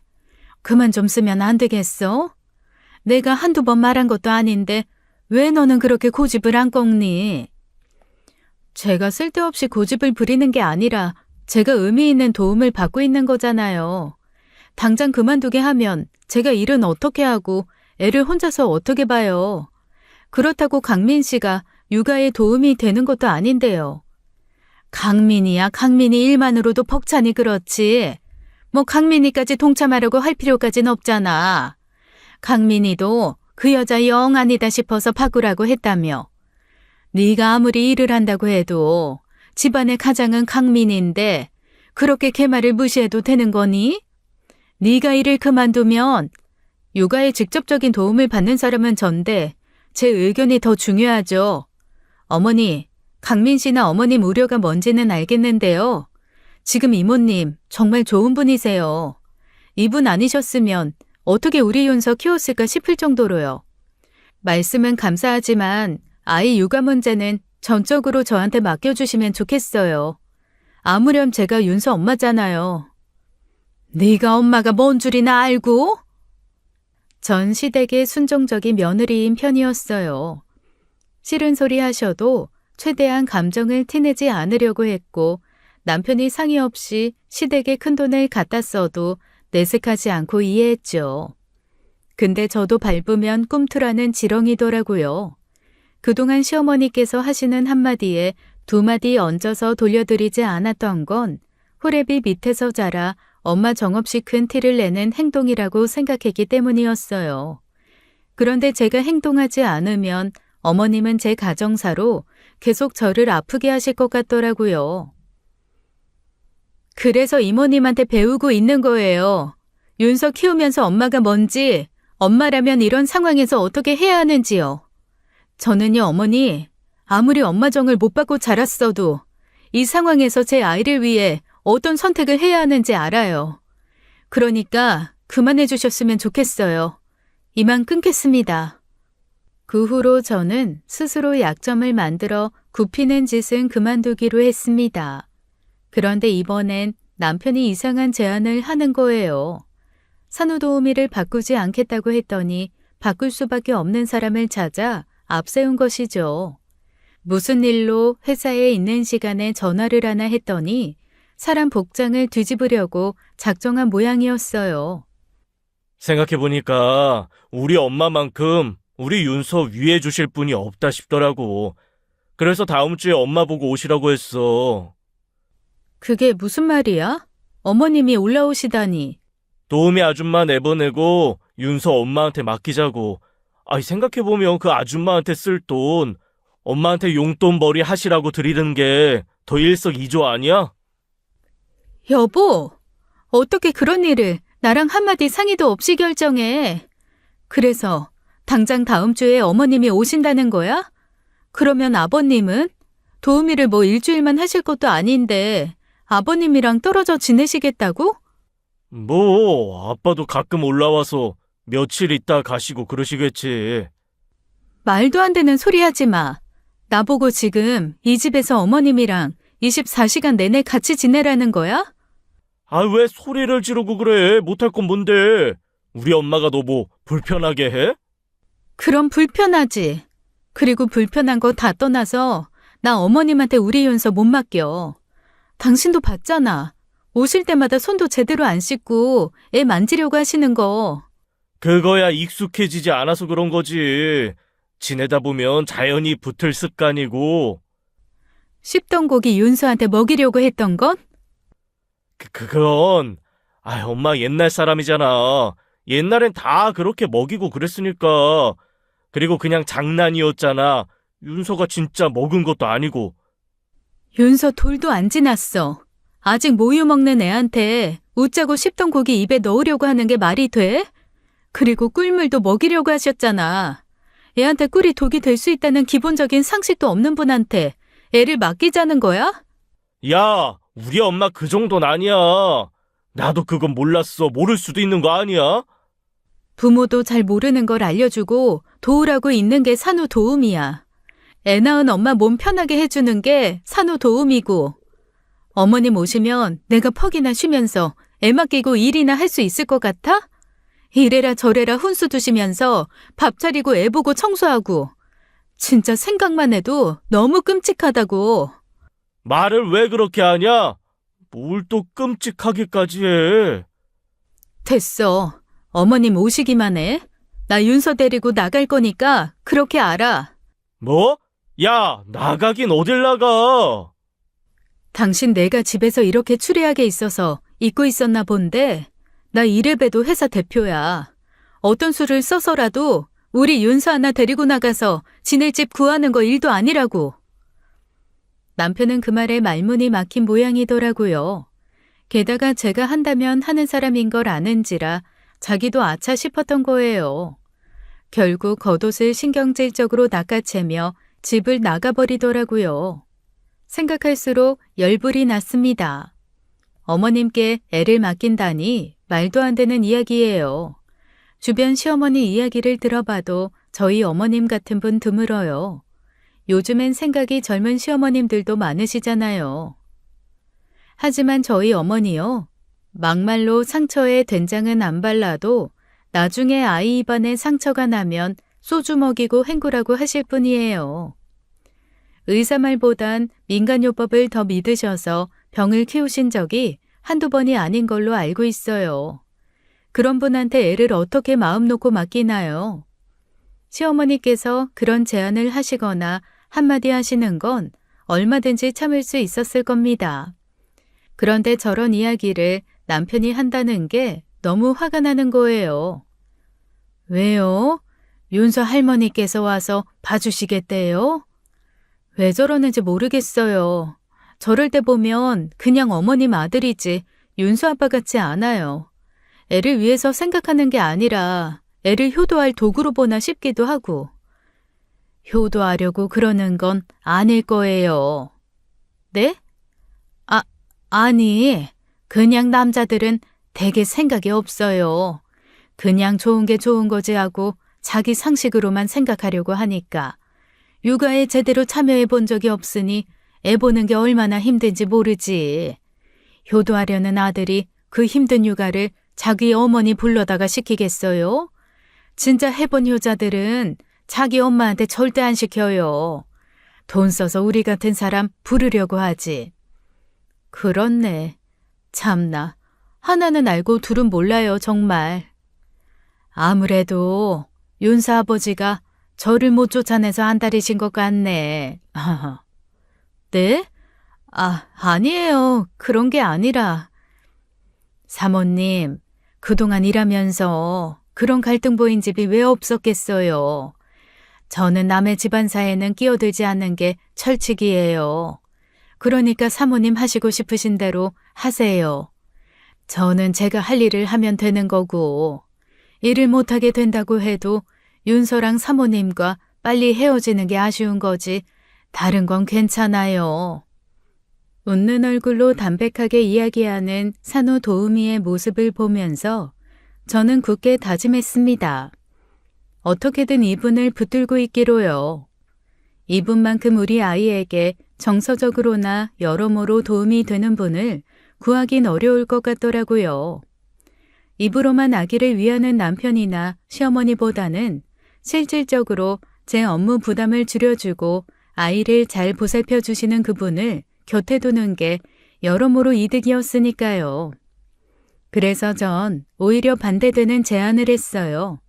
S1: 그만 좀 쓰면 안 되겠어? 내가 한두 번 말한 것도 아닌데 왜 너는 그렇게 고집을 안 꺾니? 제가 쓸데없이 고집을 부리는 게 아니라 제가 의미 있는 도움을 받고 있는 거잖아요. 당장 그만두게 하면 제가 일은 어떻게 하고 애를 혼자서 어떻게 봐요. 그렇다고 강민 씨가 육아에 도움이 되는 것도 아닌데요. 강민이야 강민이 일만으로도 벅차니 그렇지. 뭐 강민이까지 동참하려고 할 필요까진 없잖아. 강민이도 그 여자 영 아니다 싶어서 바꾸라고 했다며. 네가 아무리 일을 한다고 해도 집안의 가장은 강민인데 그렇게 걔 말을 무시해도 되는 거니? 네가 일을 그만두면 육아에 직접적인 도움을 받는 사람은 전데 제 의견이 더 중요하죠. 어머니, 강민 씨나 어머님 우려가 뭔지는 알겠는데요. 지금 이모님 정말 좋은 분이세요. 이분 아니셨으면 어떻게 우리 윤서 키웠을까 싶을 정도로요. 말씀은 감사하지만 아이 육아 문제는 전적으로 저한테 맡겨주시면 좋겠어요. 아무렴 제가 윤서 엄마잖아요. 네가 엄마가 뭔 줄이나 알고? 전 시댁의 순종적인 며느리인 편이었어요. 싫은 소리 하셔도 최대한 감정을 티내지 않으려고 했고 남편이 상의 없이 시댁에 큰돈을 갖다 써도 내색하지 않고 이해했죠. 근데 저도 밟으면 꿈틀하는 지렁이더라고요. 그동안 시어머니께서 하시는 한마디에 두 마디 얹어서 돌려드리지 않았던 건 호래비 밑에서 자라 엄마 정없이 큰 티를 내는 행동이라고 생각했기 때문이었어요. 그런데 제가 행동하지 않으면 어머님은 제 가정사로 계속 저를 아프게 하실 것 같더라고요. 그래서 이모님한테 배우고 있는 거예요. 윤서 키우면서 엄마가 뭔지, 엄마라면 이런 상황에서 어떻게 해야 하는지요. 저는요, 어머니, 아무리 엄마 정을 못 받고 자랐어도 이 상황에서 제 아이를 위해 어떤 선택을 해야 하는지 알아요. 그러니까 그만해 주셨으면 좋겠어요. 이만 끊겠습니다. 그 후로 저는 스스로 약점을 만들어 굽히는 짓은 그만두기로 했습니다. 그런데 이번엔 남편이 이상한 제안을 하는 거예요. 산후도우미를 바꾸지 않겠다고 했더니 바꿀 수밖에 없는 사람을 찾아 앞세운 것이죠. 무슨 일로 회사에 있는 시간에 전화를 하나 했더니 사람 복장을 뒤집으려고 작정한 모양이었어요.
S2: 생각해보니까 우리 엄마만큼 우리 윤서 위해 주실 분이 없다 싶더라고. 그래서 다음 주에 엄마 보고 오시라고 했어.
S1: 그게 무슨 말이야? 어머님이 올라오시다니.
S2: 도우미 아줌마 내보내고 윤서 엄마한테 맡기자고. 아이, 생각해보면 그 아줌마한테 쓸 돈, 엄마한테 용돈벌이 하시라고 드리는 게 더 일석이조 아니야?
S1: 여보, 어떻게 그런 일을 나랑 한마디 상의도 없이 결정해. 그래서 당장 다음 주에 어머님이 오신다는 거야? 그러면 아버님은? 도우미를 뭐 일주일만 하실 것도 아닌데 아버님이랑 떨어져 지내시겠다고?
S2: 뭐, 아빠도 가끔 올라와서 며칠 있다 가시고 그러시겠지.
S1: 말도 안 되는 소리 하지 마. 나보고 지금 이 집에서 어머님이랑 24시간 내내 같이 지내라는 거야?
S2: 아, 왜 소리를 지르고 그래? 못할 건 뭔데? 우리 엄마가 너 뭐 불편하게 해?
S1: 그럼 불편하지. 그리고 불편한 거 다 떠나서 나 어머님한테 우리 윤서 못 맡겨. 당신도 봤잖아. 오실 때마다 손도 제대로 안 씻고 애 만지려고 하시는 거.
S2: 그거야 익숙해지지 않아서 그런 거지. 지내다 보면 자연히 붙을 습관이고.
S1: 씹던 고기 윤서한테 먹이려고 했던 건?
S2: 그건, 엄마 옛날 사람이잖아. 옛날엔 다 그렇게 먹이고 그랬으니까. 그리고 그냥 장난이었잖아. 윤서가 진짜 먹은 것도 아니고.
S1: 윤서 돌도 안 지났어. 아직 모유 먹는 애한테 웃자고 씹던 고기 입에 넣으려고 하는 게 말이 돼? 그리고 꿀물도 먹이려고 하셨잖아. 애한테 꿀이 독이 될 수 있다는 기본적인 상식도 없는 분한테 애를 맡기자는 거야?
S2: 야, 우리 엄마 그 정도는 아니야. 나도 그건 몰랐어. 모를 수도 있는 거 아니야?
S1: 부모도 잘 모르는 걸 알려주고 도우라고 있는 게 산후도우미야. 애 낳은 엄마 몸 편하게 해주는 게 산후도우미고. 어머님 오시면 내가 퍽이나 쉬면서 애 맡기고 일이나 할 수 있을 것 같아? 이래라 저래라 훈수 두시면서 밥 차리고 애 보고 청소하고. 진짜 생각만 해도 너무 끔찍하다고.
S2: 말을 왜 그렇게 하냐? 뭘 또 끔찍하기까지 해.
S1: 됐어. 어머님 오시기만 해. 나 윤서 데리고 나갈 거니까 그렇게 알아.
S2: 뭐? 야, 나가긴 어딜 나가?
S1: 당신 내가 집에서 이렇게 추리하게 있어서 잊고 있었나 본데 나 이래봬도 회사 대표야. 어떤 수를 써서라도 우리 윤서 하나 데리고 나가서 지낼 집 구하는 거 일도 아니라고. 남편은 그 말에 말문이 막힌 모양이더라고요. 게다가 제가 한다면 하는 사람인 걸 아는지라 자기도 아차 싶었던 거예요. 결국 겉옷을 신경질적으로 낚아채며 집을 나가버리더라고요. 생각할수록 열불이 났습니다. 어머님께 애를 맡긴다니 말도 안 되는 이야기예요. 주변 시어머니 이야기를 들어봐도 저희 어머님 같은 분 드물어요. 요즘엔 생각이 젊은 시어머님들도 많으시잖아요. 하지만 저희 어머니요. 막말로 상처에 된장은 안 발라도 나중에 아이 입안에 상처가 나면 소주 먹이고 헹구라고 하실 뿐이에요. 의사 말보단 민간요법을 더 믿으셔서 병을 키우신 적이 한두 번이 아닌 걸로 알고 있어요. 그런 분한테 애를 어떻게 마음 놓고 맡기나요? 시어머니께서 그런 제안을 하시거나 한마디 하시는 건 얼마든지 참을 수 있었을 겁니다. 그런데 저런 이야기를 남편이 한다는 게 너무 화가 나는 거예요. 왜요? 윤서 할머니께서 와서 봐주시겠대요? 왜 저러는지 모르겠어요. 저럴 때 보면 그냥 어머님 아들이지 윤서 아빠 같지 않아요. 애를 위해서 생각하는 게 아니라 애를 효도할 도구로 보나 싶기도 하고. 효도하려고 그러는 건 아닐 거예요. 네? 아니, 그냥 남자들은 되게 생각이 없어요. 그냥 좋은 게 좋은 거지 하고 자기 상식으로만 생각하려고 하니까. 육아에 제대로 참여해 본 적이 없으니 애 보는 게 얼마나 힘든지 모르지. 효도하려는 아들이 그 힘든 육아를 자기 어머니 불러다가 시키겠어요? 진짜 해본 효자들은 자기 엄마한테 절대 안 시켜요. 돈 써서 우리 같은 사람 부르려고 하지. 그렇네. 참나. 하나는 알고 둘은 몰라요, 정말. 아무래도 윤사 아버지가 저를 못 쫓아내서 안달이신 것 같네. 네? 아니에요. 그런 게 아니라. 사모님, 그동안 일하면서 그런 갈등 보인 집이 왜 없었겠어요. 저는 남의 집안사에는 끼어들지 않는 게 철칙이에요. 그러니까 사모님 하시고 싶으신 대로 하세요. 저는 제가 할 일을 하면 되는 거고, 일을 못하게 된다고 해도 윤서랑 사모님과 빨리 헤어지는 게 아쉬운 거지 다른 건 괜찮아요. 웃는 얼굴로 담백하게 이야기하는 산후 도우미의 모습을 보면서 저는 굳게 다짐했습니다. 어떻게든 이분을 붙들고 있기로요. 이분만큼 우리 아이에게 정서적으로나 여러모로 도움이 되는 분을 구하긴 어려울 것 같더라고요. 입으로만 아기를 위하는 남편이나 시어머니보다는 실질적으로 제 업무 부담을 줄여주고 아이를 잘 보살펴 주시는 그분을 곁에 두는 게 여러모로 이득이었으니까요. 그래서 전 오히려 반대되는 제안을 했어요.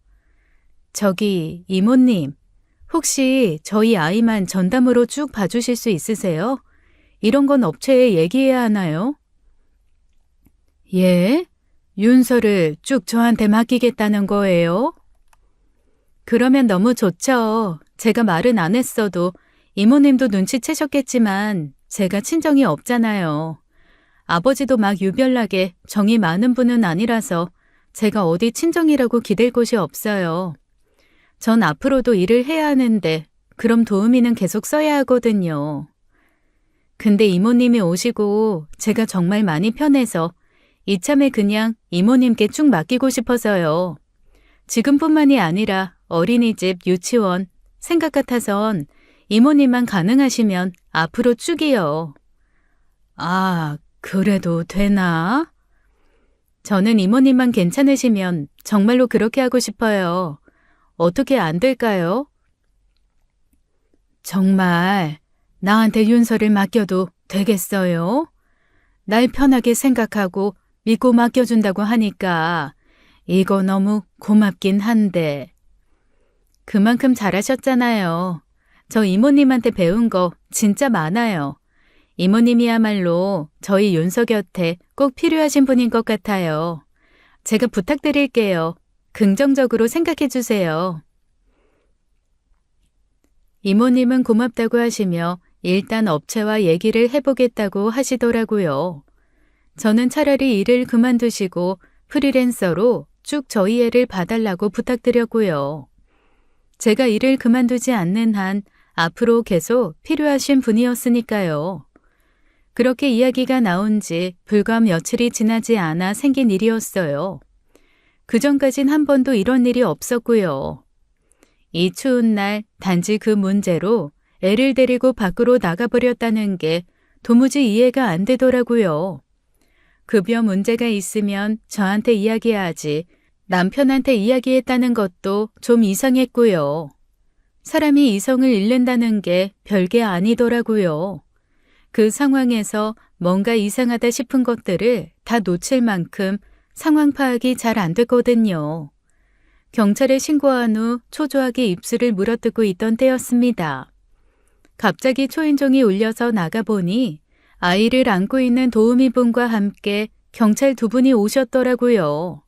S1: 저기 이모님, 혹시 저희 아이만 전담으로 쭉 봐주실 수 있으세요? 이런 건 업체에 얘기해야 하나요? 예? 윤서를 쭉 저한테 맡기겠다는 거예요? 그러면 너무 좋죠. 제가 말은 안 했어도 이모님도 눈치채셨겠지만 제가 친정이 없잖아요. 아버지도 막 유별나게 정이 많은 분은 아니라서 제가 어디 친정이라고 기댈 곳이 없어요. 전 앞으로도 일을 해야 하는데 그럼 도우미는 계속 써야 하거든요. 근데 이모님이 오시고 제가 정말 많이 편해서 이참에 그냥 이모님께 쭉 맡기고 싶어서요. 지금뿐만이 아니라 어린이집, 유치원 생각 같아선 이모님만 가능하시면 앞으로 쭉이요. 그래도 되나? 저는 이모님만 괜찮으시면 정말로 그렇게 하고 싶어요. 어떻게 안 될까요? 정말 나한테 윤서를 맡겨도 되겠어요? 날 편하게 생각하고 믿고 맡겨준다고 하니까 이거 너무 고맙긴 한데. 그만큼 잘하셨잖아요. 저 이모님한테 배운 거 진짜 많아요. 이모님이야말로 저희 윤서 곁에 꼭 필요하신 분인 것 같아요. 제가 부탁드릴게요. 긍정적으로 생각해 주세요. 이모님은 고맙다고 하시며 일단 업체와 얘기를 해보겠다고 하시더라고요. 저는 차라리 일을 그만두시고 프리랜서로 쭉 저희 애를 봐달라고 부탁드렸고요. 제가 일을 그만두지 않는 한 앞으로 계속 필요하신 분이었으니까요. 그렇게 이야기가 나온 지 불과 며칠이 지나지 않아 생긴 일이었어요. 그전까진 한 번도 이런 일이 없었고요. 이 추운 날 단지 그 문제로 애를 데리고 밖으로 나가버렸다는 게 도무지 이해가 안 되더라고요. 급여 문제가 있으면 저한테 이야기하지 남편한테 이야기했다는 것도 좀 이상했고요. 사람이 이성을 잃는다는 게 별게 아니더라고요. 그 상황에서 뭔가 이상하다 싶은 것들을 다 놓칠 만큼 상황 파악이 잘 안 됐거든요. 경찰에 신고한 후 초조하게 입술을 물어뜯고 있던 때였습니다. 갑자기 초인종이 울려서 나가보니 아이를 안고 있는 도우미분과 함께 경찰 두 분이 오셨더라고요.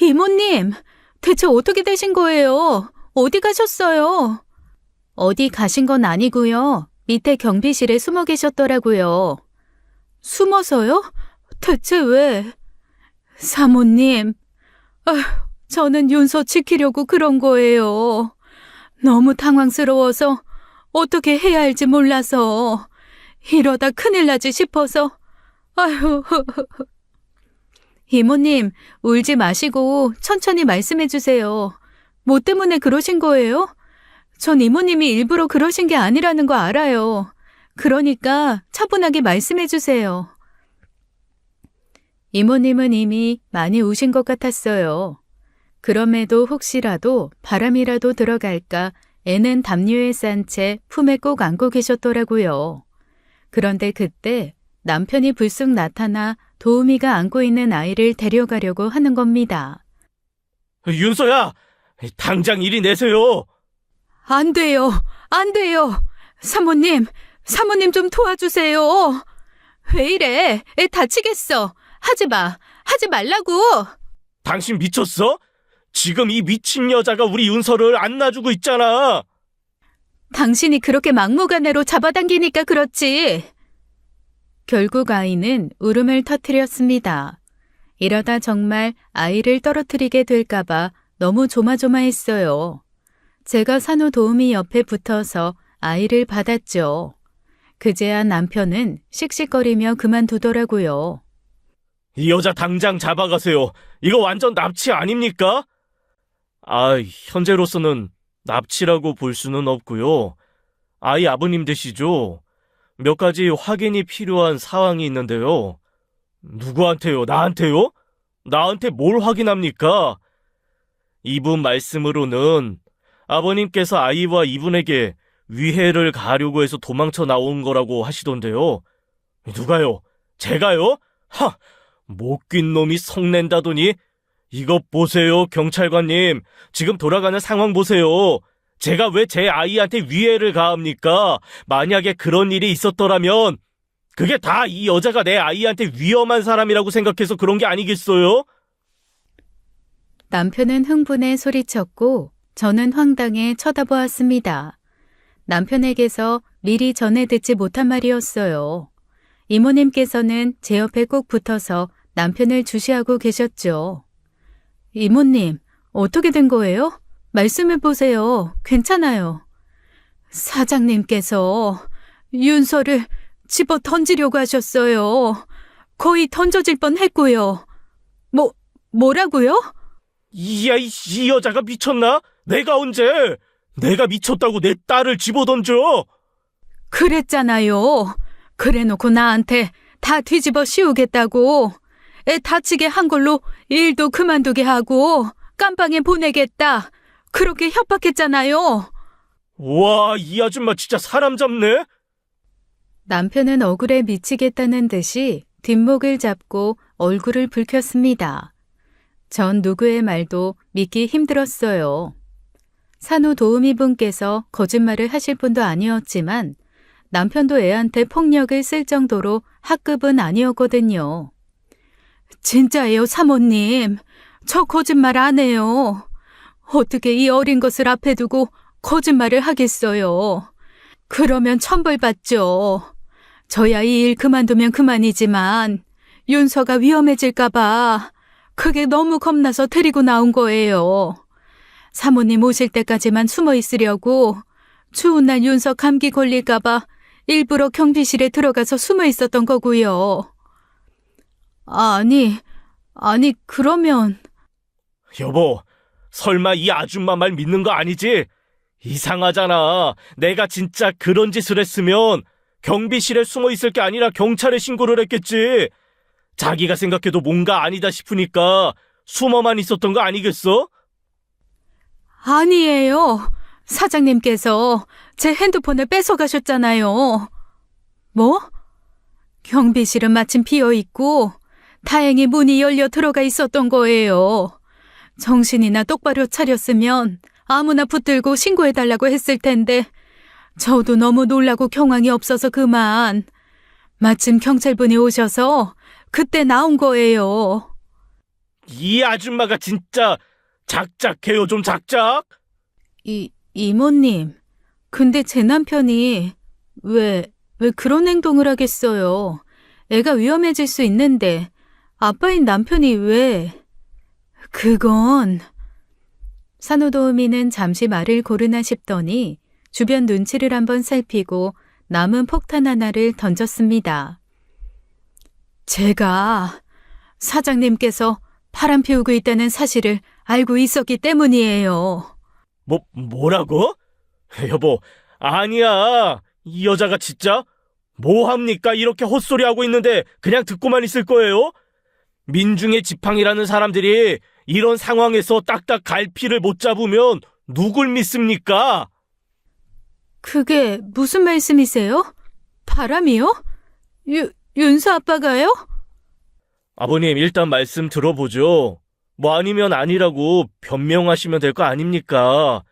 S1: 이모님, 대체 어떻게 되신 거예요? 어디 가셨어요? 어디 가신 건 아니고요. 밑에 경비실에 숨어 계셨더라고요. 숨어서요? 대체 왜? 사모님, 저는 윤서 지키려고 그런 거예요. 너무 당황스러워서 어떻게 해야 할지 몰라서 이러다 큰일 나지 싶어서. 아휴. 이모님, 울지 마시고 천천히 말씀해 주세요. 뭐 때문에 그러신 거예요? 전 이모님이 일부러 그러신 게 아니라는 거 알아요. 그러니까 차분하게 말씀해 주세요. 이모님은 이미 많이 우신 것 같았어요. 그럼에도 혹시라도 바람이라도 들어갈까 애는 담요에 싼 채 품에 꼭 안고 계셨더라고요. 그런데 그때 남편이 불쑥 나타나 도우미가 안고 있는 아이를 데려가려고 하는 겁니다.
S2: 윤서야, 당장 이리 내세요.
S1: 안 돼요. 안 돼요. 사모님 좀 도와주세요. 왜 이래? 애 다치겠어. 하지 마. 하지 말라고.
S2: 당신 미쳤어? 지금 이 미친 여자가 우리 윤서를 안 놔주고 있잖아.
S1: 당신이 그렇게 막무가내로 잡아당기니까 그렇지. 결국 아이는 울음을 터뜨렸습니다. 이러다 정말 아이를 떨어뜨리게 될까봐 너무 조마조마했어요. 제가 산후도우미 옆에 붙어서 아이를 받았죠. 그제야 남편은 씩씩거리며 그만두더라고요.
S2: 이 여자 당장 잡아가세요. 이거 완전 납치 아닙니까? 현재로서는 납치라고 볼 수는 없고요. 아이 아버님 되시죠? 몇 가지 확인이 필요한 사항이 있는데요. 누구한테요? 나한테요? 나한테 뭘 확인합니까? 이분 말씀으로는 아버님께서 아이와 이분에게 위해를 가하려고 해서 도망쳐 나온 거라고 하시던데요. 누가요? 제가요? 못 낀 놈이 성낸다더니. 이것 보세요, 경찰관님. 지금 돌아가는 상황 보세요. 제가 왜 제 아이한테 위해를 가합니까? 만약에 그런 일이 있었더라면 그게 다 이 여자가 내 아이한테 위험한 사람이라고 생각해서 그런 게 아니겠어요?
S1: 남편은 흥분해 소리쳤고 저는 황당해 쳐다보았습니다. 남편에게서 미리 전해 듣지 못한 말이었어요. 이모님께서는 제 옆에 꼭 붙어서 남편을 주시하고 계셨죠. 이모님, 어떻게 된 거예요? 말씀해 보세요. 괜찮아요. 사장님께서 윤서를 집어 던지려고 하셨어요. 거의 던져질 뻔했고요. 뭐라고요?
S2: 이 여자가 미쳤나? 내가 언제? 내가 미쳤다고 내 딸을 집어던져?
S1: 그랬잖아요. 그래놓고 나한테 다 뒤집어 씌우겠다고. 애 다치게 한 걸로 일도 그만두게 하고 깜빵에 보내겠다. 그렇게 협박했잖아요.
S2: 와, 이 아줌마 진짜 사람 잡네?
S1: 남편은 억울해 미치겠다는 듯이 뒷목을 잡고 얼굴을 붉혔습니다. 전 누구의 말도 믿기 힘들었어요. 산후도우미 분께서 거짓말을 하실 분도 아니었지만 남편도 애한테 폭력을 쓸 정도로 학급은 아니었거든요. 진짜예요, 사모님. 저 거짓말 안 해요. 어떻게 이 어린 것을 앞에 두고 거짓말을 하겠어요. 그러면 천벌받죠. 저야 이 일 그만두면 그만이지만 윤서가 위험해질까봐 그게 너무 겁나서 데리고 나온 거예요. 사모님 오실 때까지만 숨어 있으려고 추운 날 윤서 감기 걸릴까봐 일부러 경비실에 들어가서 숨어 있었던 거고요. 아니, 그러면...
S2: 여보, 설마 이 아줌마 말 믿는 거 아니지? 이상하잖아. 내가 진짜 그런 짓을 했으면 경비실에 숨어 있을 게 아니라 경찰에 신고를 했겠지. 자기가 생각해도 뭔가 아니다 싶으니까 숨어만 있었던 거 아니겠어?
S1: 아니에요. 사장님께서 제 핸드폰을 뺏어가셨잖아요. 뭐? 경비실은 마침 비어있고 다행히 문이 열려 들어가 있었던 거예요. 정신이나 똑바로 차렸으면 아무나 붙들고 신고해달라고 했을 텐데 저도 너무 놀라고 경황이 없어서 그만. 마침 경찰분이 오셔서 그때 나온 거예요.
S2: 이 아줌마가 진짜 작작해요, 좀 작작.
S1: 이모님, 근데 제 남편이 왜 그런 행동을 하겠어요? 애가 위험해질 수 있는데 아빠인 남편이 왜... 그건... 산후도우미는 잠시 말을 고르나 싶더니 주변 눈치를 한번 살피고 남은 폭탄 하나를 던졌습니다. 제가 사장님께서 바람 피우고 있다는 사실을 알고 있었기 때문이에요.
S2: 뭐라고? 여보, 아니야. 이 여자가 진짜? 뭐 합니까? 이렇게 헛소리하고 있는데 그냥 듣고만 있을 거예요? 민중의 지팡이라는 사람들이 이런 상황에서 딱딱 갈피를 못 잡으면 누굴 믿습니까?
S1: 그게 무슨 말씀이세요? 바람이요? 윤서 아빠가요?
S2: 아버님, 일단 말씀 들어보죠. 뭐 아니면 아니라고 변명하시면 될 거 아닙니까?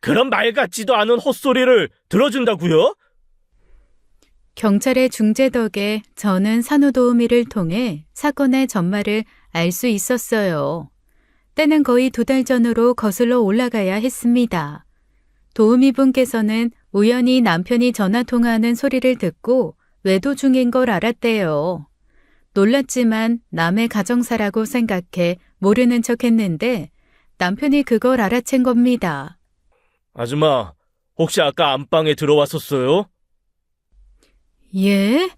S2: 그런 말 같지도 않은 헛소리를 들어준다고요?
S1: 경찰의 중재 덕에 저는 산후도우미를 통해 사건의 전말을 알 수 있었어요. 때는 거의 2달 전으로 거슬러 올라가야 했습니다. 도우미분께서는 우연히 남편이 전화통화하는 소리를 듣고 외도 중인 걸 알았대요. 놀랐지만 남의 가정사라고 생각해 모르는 척 했는데 남편이 그걸 알아챈 겁니다.
S2: 아줌마, 혹시 아까 안방에 들어왔었어요?
S1: 예?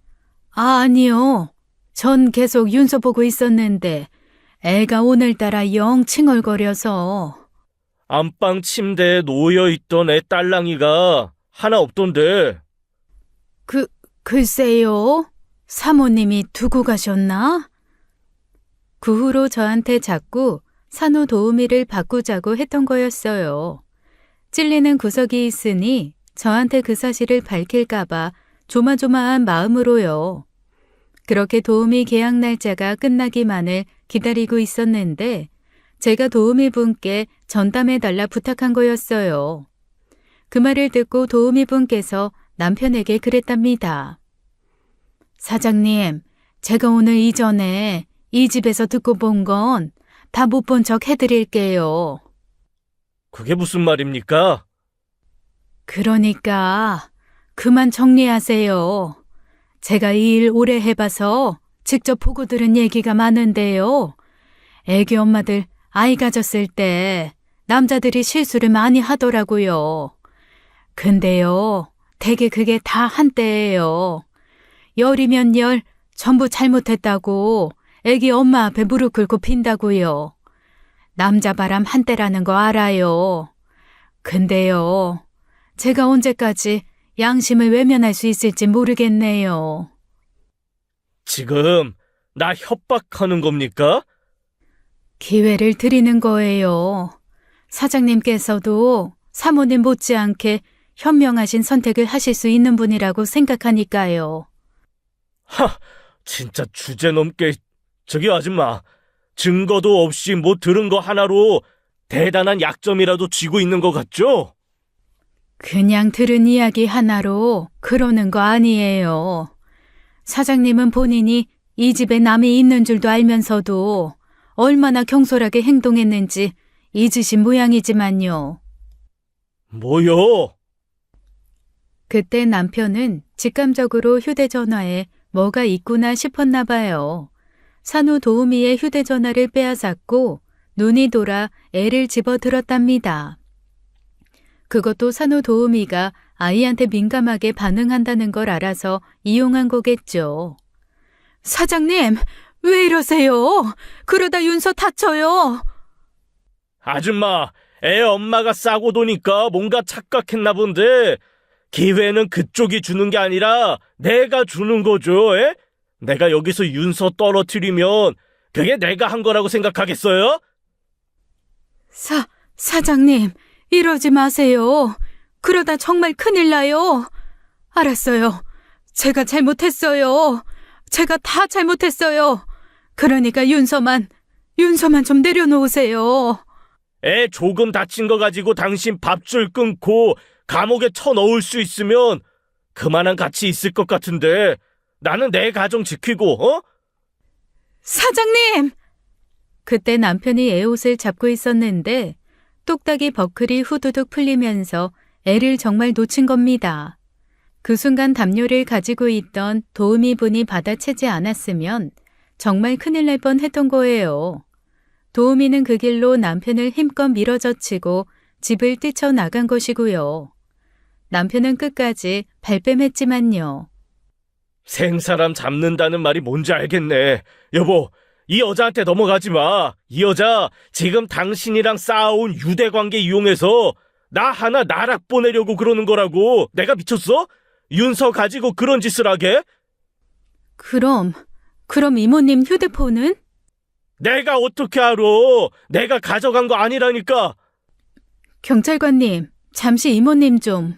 S1: 아니요. 전 계속 윤서 보고 있었는데 애가 오늘따라 영 칭얼거려서.
S2: 안방 침대에 놓여있던 애 딸랑이가 하나 없던데.
S1: 글쎄요. 사모님이 두고 가셨나? 그 후로 저한테 자꾸 산후도우미를 바꾸자고 했던 거였어요. 찔리는 구석이 있으니 저한테 그 사실을 밝힐까봐 조마조마한 마음으로요. 그렇게 도우미 계약 날짜가 끝나기만을 기다리고 있었는데 제가 도우미 분께 전담해달라 부탁한 거였어요. 그 말을 듣고 도우미 분께서 남편에게 그랬답니다. 사장님, 제가 오늘 이전에 이 집에서 듣고 본 건 다 못 본 척 해드릴게요.
S2: 그게 무슨 말입니까?
S1: 그러니까 그만 정리하세요. 제가 이 일 오래 해봐서 직접 보고 들은 얘기가 많은데요. 애기 엄마들 아이 가졌을 때 남자들이 실수를 많이 하더라고요. 근데요, 되게 그게 다 한때예요. 열이면 열 전부 잘못했다고 애기 엄마 앞에 무릎 꿇고 빈다고요. 남자 바람 한때라는 거 알아요. 근데요, 제가 언제까지 양심을 외면할 수 있을지 모르겠네요.
S2: 지금 나 협박하는 겁니까?
S1: 기회를 드리는 거예요. 사장님께서도 사모님 못지않게 현명하신 선택을 하실 수 있는 분이라고 생각하니까요.
S2: 진짜 주제 넘게. 저기 아줌마, 증거도 없이 뭐 들은 거 하나로 대단한 약점이라도 쥐고 있는 것 같죠?
S1: 그냥 들은 이야기 하나로 그러는 거 아니에요. 사장님은 본인이 이 집에 남이 있는 줄도 알면서도 얼마나 경솔하게 행동했는지 잊으신 모양이지만요.
S2: 뭐요?
S1: 그때 남편은 직감적으로 휴대전화에 뭐가 있구나 싶었나 봐요. 산후 도우미의 휴대전화를 빼앗았고 눈이 돌아 애를 집어들었답니다. 그것도 산후 도우미가 아이한테 민감하게 반응한다는 걸 알아서 이용한 거겠죠. 사장님, 왜 이러세요? 그러다 윤서 다쳐요.
S2: 아줌마, 애 엄마가 싸고 도니까 뭔가 착각했나 본데 기회는 그쪽이 주는 게 아니라 내가 주는 거죠. 에? 내가 여기서 윤서 떨어뜨리면 그게 내가 한 거라고 생각하겠어요?
S1: 사장님, 이러지 마세요. 그러다 정말 큰일 나요. 알았어요. 제가 잘못했어요. 제가 다 잘못했어요. 그러니까 윤서만 좀 내려놓으세요.
S2: 애 조금 다친 거 가지고 당신 밥줄 끊고 감옥에 쳐넣을 수 있으면 그만한 가치 있을 것 같은데 나는 내 가정 지키고,
S1: 사장님! 그때 남편이 애 옷을 잡고 있었는데 똑딱이 버클이 후두둑 풀리면서 애를 정말 놓친 겁니다. 그 순간 담요를 가지고 있던 도우미 분이 받아채지 않았으면 정말 큰일 날 뻔했던 거예요. 도우미는 그 길로 남편을 힘껏 밀어젖히고 집을 뛰쳐나간 것이고요. 남편은 끝까지 발뺌했지만요.
S2: 생사람 잡는다는 말이 뭔지 알겠네. 여보, 이 여자한테 넘어가지 마. 이 여자 지금 당신이랑 쌓아온 유대관계 이용해서 나 하나 나락 보내려고 그러는 거라고. 내가 미쳤어? 윤서 가지고 그런 짓을 하게?
S1: 그럼 이모님 휴대폰은?
S2: 내가 어떻게 알아? 내가 가져간 거 아니라니까.
S1: 경찰관님, 잠시 이모님 좀.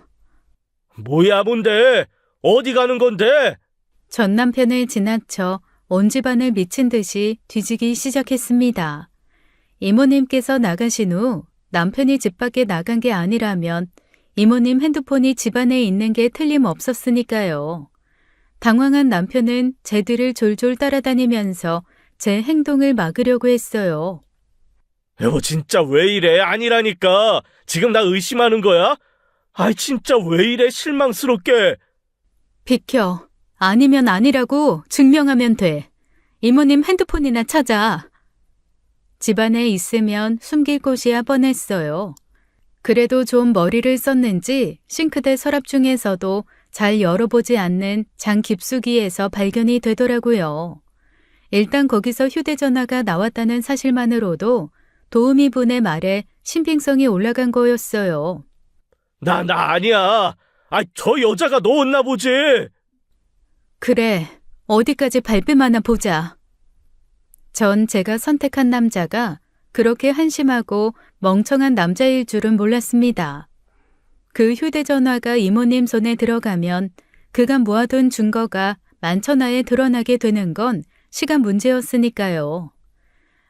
S2: 뭐야 뭔데? 어디 가는 건데?
S1: 전 남편을 지나쳐 온 집안을 미친 듯이 뒤지기 시작했습니다. 이모님께서 나가신 후 남편이 집 밖에 나간 게 아니라면 이모님 핸드폰이 집안에 있는 게 틀림없었으니까요. 당황한 남편은 제 뒤를 졸졸 따라다니면서 제 행동을 막으려고 했어요.
S2: 여보 진짜 왜 이래? 아니라니까. 지금 나 의심하는 거야? 아이 진짜 왜 이래 실망스럽게.
S1: 비켜. 아니면 아니라고 증명하면 돼. 이모님 핸드폰이나 찾아. 집안에 있으면 숨길 곳이야 뻔했어요. 그래도 좀 머리를 썼는지 싱크대 서랍 중에서도 잘 열어보지 않는 장 깊숙이에서 발견이 되더라고요. 일단 거기서 휴대전화가 나왔다는 사실만으로도 도우미 분의 말에 신빙성이 올라간 거였어요.
S2: 나 아니야. 저 여자가 넣었나 보지.
S1: 그래, 어디까지 발뺌하나 보자. 전 제가 선택한 남자가 그렇게 한심하고 멍청한 남자일 줄은 몰랐습니다. 그 휴대전화가 이모님 손에 들어가면 그간 모아둔 증거가 만천하에 드러나게 되는 건 시간 문제였으니까요.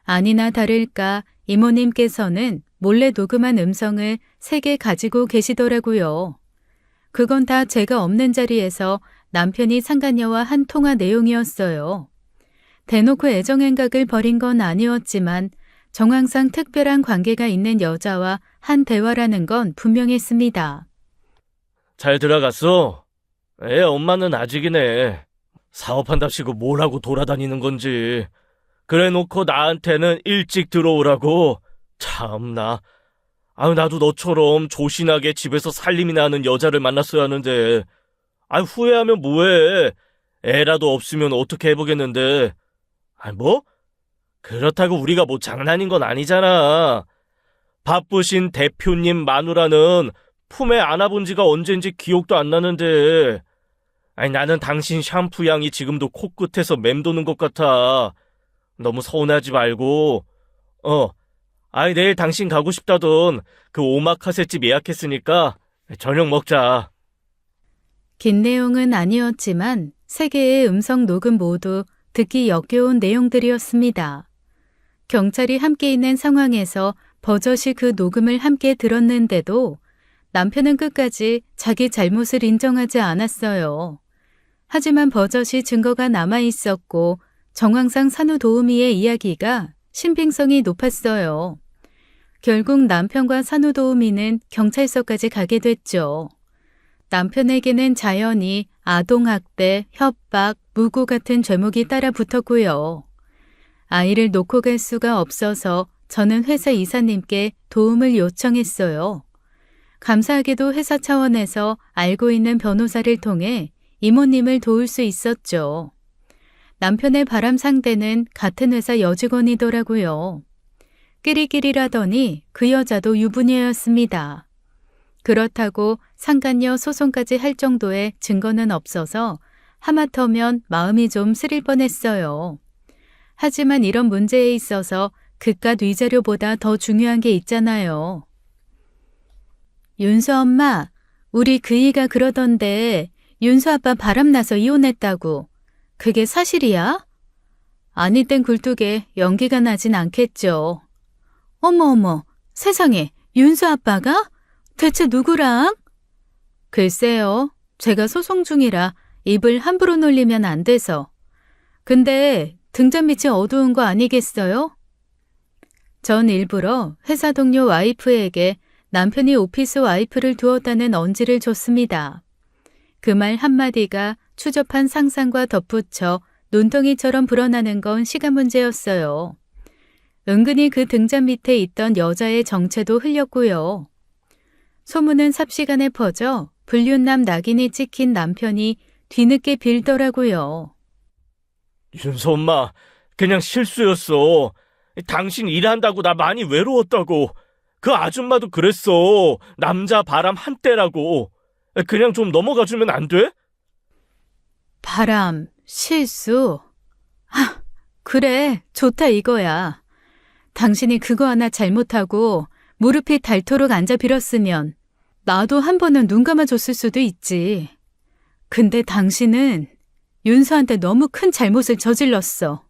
S1: 아니나 다를까 이모님께서는 몰래 녹음한 음성을 3개 가지고 계시더라고요. 그건 다 제가 없는 자리에서 남편이 상간녀와 한 통화 내용이었어요. 대놓고 애정행각을 벌인 건 아니었지만 정황상 특별한 관계가 있는 여자와 한 대화라는 건 분명했습니다.
S2: 잘 들어갔어? 애 엄마는 아직이네. 사업한답시고 뭘 하고 돌아다니는 건지. 그래 놓고 나한테는 일찍 들어오라고. 참나. 나도 너처럼 조신하게 집에서 살림이나 하는 여자를 만났어야 하는데. 후회하면 뭐해. 애라도 없으면 어떻게 해보겠는데. 뭐? 그렇다고 우리가 뭐 장난인 건 아니잖아. 바쁘신 대표님 마누라는 품에 안아본 지가 언젠지 기억도 안 나는데. 나는 당신 샴푸 향이 지금도 코끝에서 맴도는 것 같아. 너무 서운하지 말고. 내일 당신 가고 싶다던 그 오마카세 집 예약했으니까 저녁 먹자.
S1: 긴 내용은 아니었지만 세 개의 음성 녹음 모두 듣기 역겨운 내용들이었습니다. 경찰이 함께 있는 상황에서 버젓이 그 녹음을 함께 들었는데도 남편은 끝까지 자기 잘못을 인정하지 않았어요. 하지만 버젓이 증거가 남아 있었고 정황상 산후도우미의 이야기가 신빙성이 높았어요. 결국 남편과 산후도우미는 경찰서까지 가게 됐죠. 남편에게는 자연히 아동학대, 협박, 무고 같은 죄목이 따라 붙었고요. 아이를 놓고 갈 수가 없어서 저는 회사 이사님께 도움을 요청했어요. 감사하게도 회사 차원에서 알고 있는 변호사를 통해 이모님을 도울 수 있었죠. 남편의 바람 상대는 같은 회사 여직원이더라고요. 끼리끼리라더니 그 여자도 유부녀였습니다. 그렇다고 상간녀 소송까지 할 정도의 증거는 없어서 하마터면 마음이 좀 쓰릴 뻔했어요. 하지만 이런 문제에 있어서 그깟 위자료보다 더 중요한 게 있잖아요. 윤수 엄마, 우리 그이가 그러던데 윤수 아빠 바람나서 이혼했다고. 그게 사실이야? 아니 땐 굴뚝에 연기가 나진 않겠죠. 어머, 세상에, 윤수 아빠가? 대체 누구랑? 글쎄요, 제가 소송 중이라 입을 함부로 놀리면 안 돼서. 근데 등잔 밑이 어두운 거 아니겠어요? 전 일부러 회사 동료 와이프에게 남편이 오피스 와이프를 두었다는 언지를 줬습니다. 그 말 한마디가 추접한 상상과 덧붙여 눈덩이처럼 불어나는 건 시간 문제였어요. 은근히 그 등잔 밑에 있던 여자의 정체도 흘렸고요. 소문은 삽시간에 퍼져 불륜남 낙인이 찍힌 남편이 뒤늦게 빌더라고요.
S2: 윤서 엄마, 그냥 실수였어. 당신 일한다고 나 많이 외로웠다고. 그 아줌마도 그랬어. 남자 바람 한때라고. 그냥 좀 넘어가 주면 안 돼?
S1: 바람, 실수. 그래, 좋다 이거야. 당신이 그거 하나 잘못하고 무릎이 닳도록 앉아 빌었으면 나도 한 번은 눈 감아줬을 수도 있지. 근데 당신은 윤서한테 너무 큰 잘못을 저질렀어.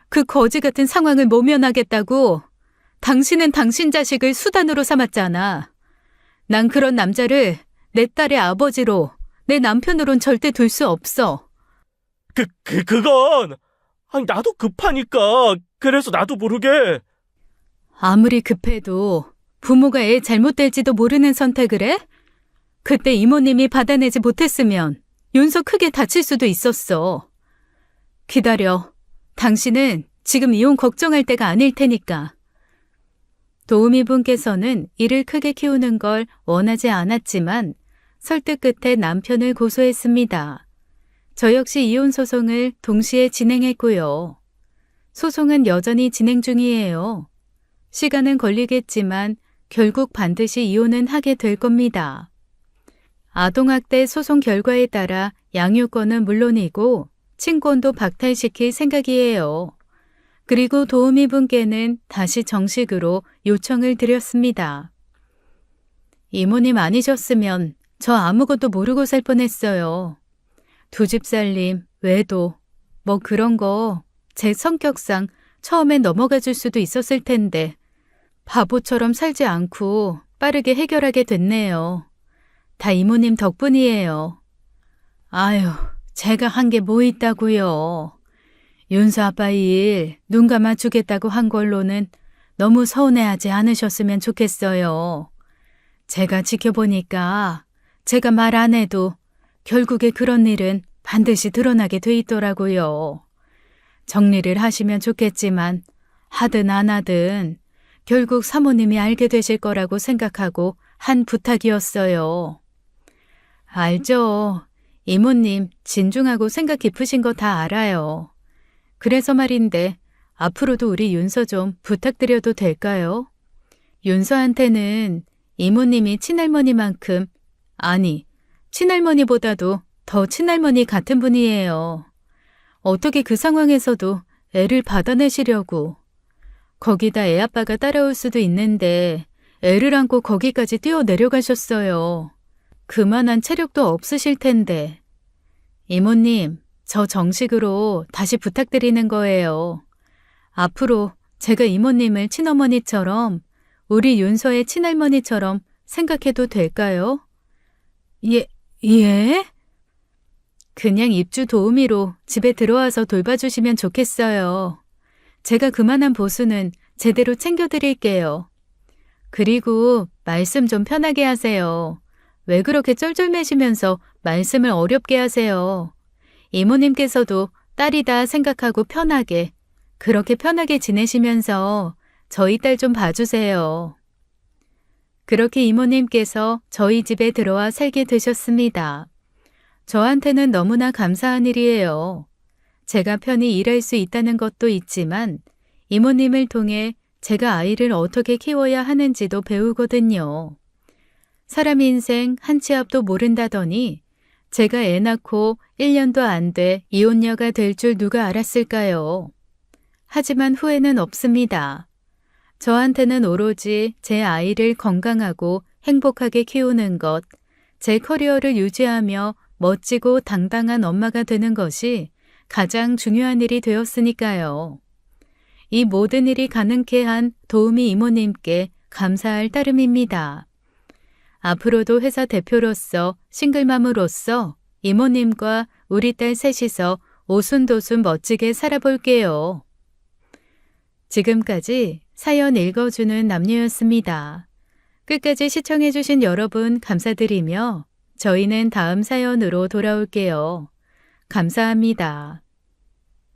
S1: 그 거지 같은 상황을 모면하겠다고 당신은 당신 자식을 수단으로 삼았잖아. 난 그런 남자를 내 딸의 아버지로, 내 남편으론 절대 둘 수 없어.
S2: 그건! 아니, 나도 급하니까. 그래서 나도 모르게.
S1: 아무리 급해도 부모가 애 잘못될지도 모르는 선택을 해? 그때 이모님이 받아내지 못했으면 윤서 크게 다칠 수도 있었어. 기다려. 당신은 지금 이혼 걱정할 때가 아닐 테니까. 도우미 분께서는 이를 크게 키우는 걸 원하지 않았지만 설득 끝에 남편을 고소했습니다. 저 역시 이혼 소송을 동시에 진행했고요. 소송은 여전히 진행 중이에요. 시간은 걸리겠지만 결국 반드시 이혼은 하게 될 겁니다. 아동학대 소송 결과에 따라 양육권은 물론이고 친권도 박탈시킬 생각이에요. 그리고 도우미 분께는 다시 정식으로 요청을 드렸습니다. 이모님 아니셨으면 저 아무것도 모르고 살 뻔했어요. 두 집 살림, 외도, 뭐 그런 거 제 성격상 처음엔 넘어가 줄 수도 있었을 텐데 바보처럼 살지 않고 빠르게 해결하게 됐네요. 다 이모님 덕분이에요. 아유, 제가 한 게 뭐 있다고요. 윤수 아빠 일 눈 감아주겠다고 한 걸로는 너무 서운해하지 않으셨으면 좋겠어요. 제가 지켜보니까 제가 말 안 해도 결국에 그런 일은 반드시 드러나게 돼 있더라고요. 정리를 하시면 좋겠지만 하든 안 하든 결국 사모님이 알게 되실 거라고 생각하고 한 부탁이었어요. 알죠. 이모님 진중하고 생각 깊으신 거 다 알아요. 그래서 말인데 앞으로도 우리 윤서 좀 부탁드려도 될까요? 윤서한테는 이모님이 친할머니만큼, 아니, 친할머니보다도 더 친할머니 같은 분이에요. 어떻게 그 상황에서도 애를 받아내시려고. 거기다 애 아빠가 따라올 수도 있는데 애를 안고 거기까지 뛰어 내려가셨어요. 그만한 체력도 없으실 텐데. 이모님, 저 정식으로 다시 부탁드리는 거예요. 앞으로 제가 이모님을 친어머니처럼, 우리 윤서의 친할머니처럼 생각해도 될까요? 예? 그냥 입주 도우미로 집에 들어와서 돌봐주시면 좋겠어요. 제가 그만한 보수는 제대로 챙겨드릴게요. 그리고 말씀 좀 편하게 하세요. 왜 그렇게 쩔쩔매시면서 말씀을 어렵게 하세요? 이모님께서도 딸이다 생각하고 편하게, 그렇게 편하게 지내시면서 저희 딸 좀 봐주세요. 그렇게 이모님께서 저희 집에 들어와 살게 되셨습니다. 저한테는 너무나 감사한 일이에요. 제가 편히 일할 수 있다는 것도 있지만 이모님을 통해 제가 아이를 어떻게 키워야 하는지도 배우거든요. 사람 인생 한 치 앞도 모른다더니 제가 애 낳고 1년도 안 돼 이혼녀가 될 줄 누가 알았을까요? 하지만 후회는 없습니다. 저한테는 오로지 제 아이를 건강하고 행복하게 키우는 것, 제 커리어를 유지하며 멋지고 당당한 엄마가 되는 것이 가장 중요한 일이 되었으니까요. 이 모든 일이 가능케 한 도우미 이모님께 감사할 따름입니다. 앞으로도 회사 대표로서 싱글맘으로서 이모님과 우리 딸 셋이서 오순도순 멋지게 살아볼게요. 지금까지 사연 읽어주는 남녀였습니다. 끝까지 시청해주신 여러분 감사드리며 저희는 다음 사연으로 돌아올게요. 감사합니다.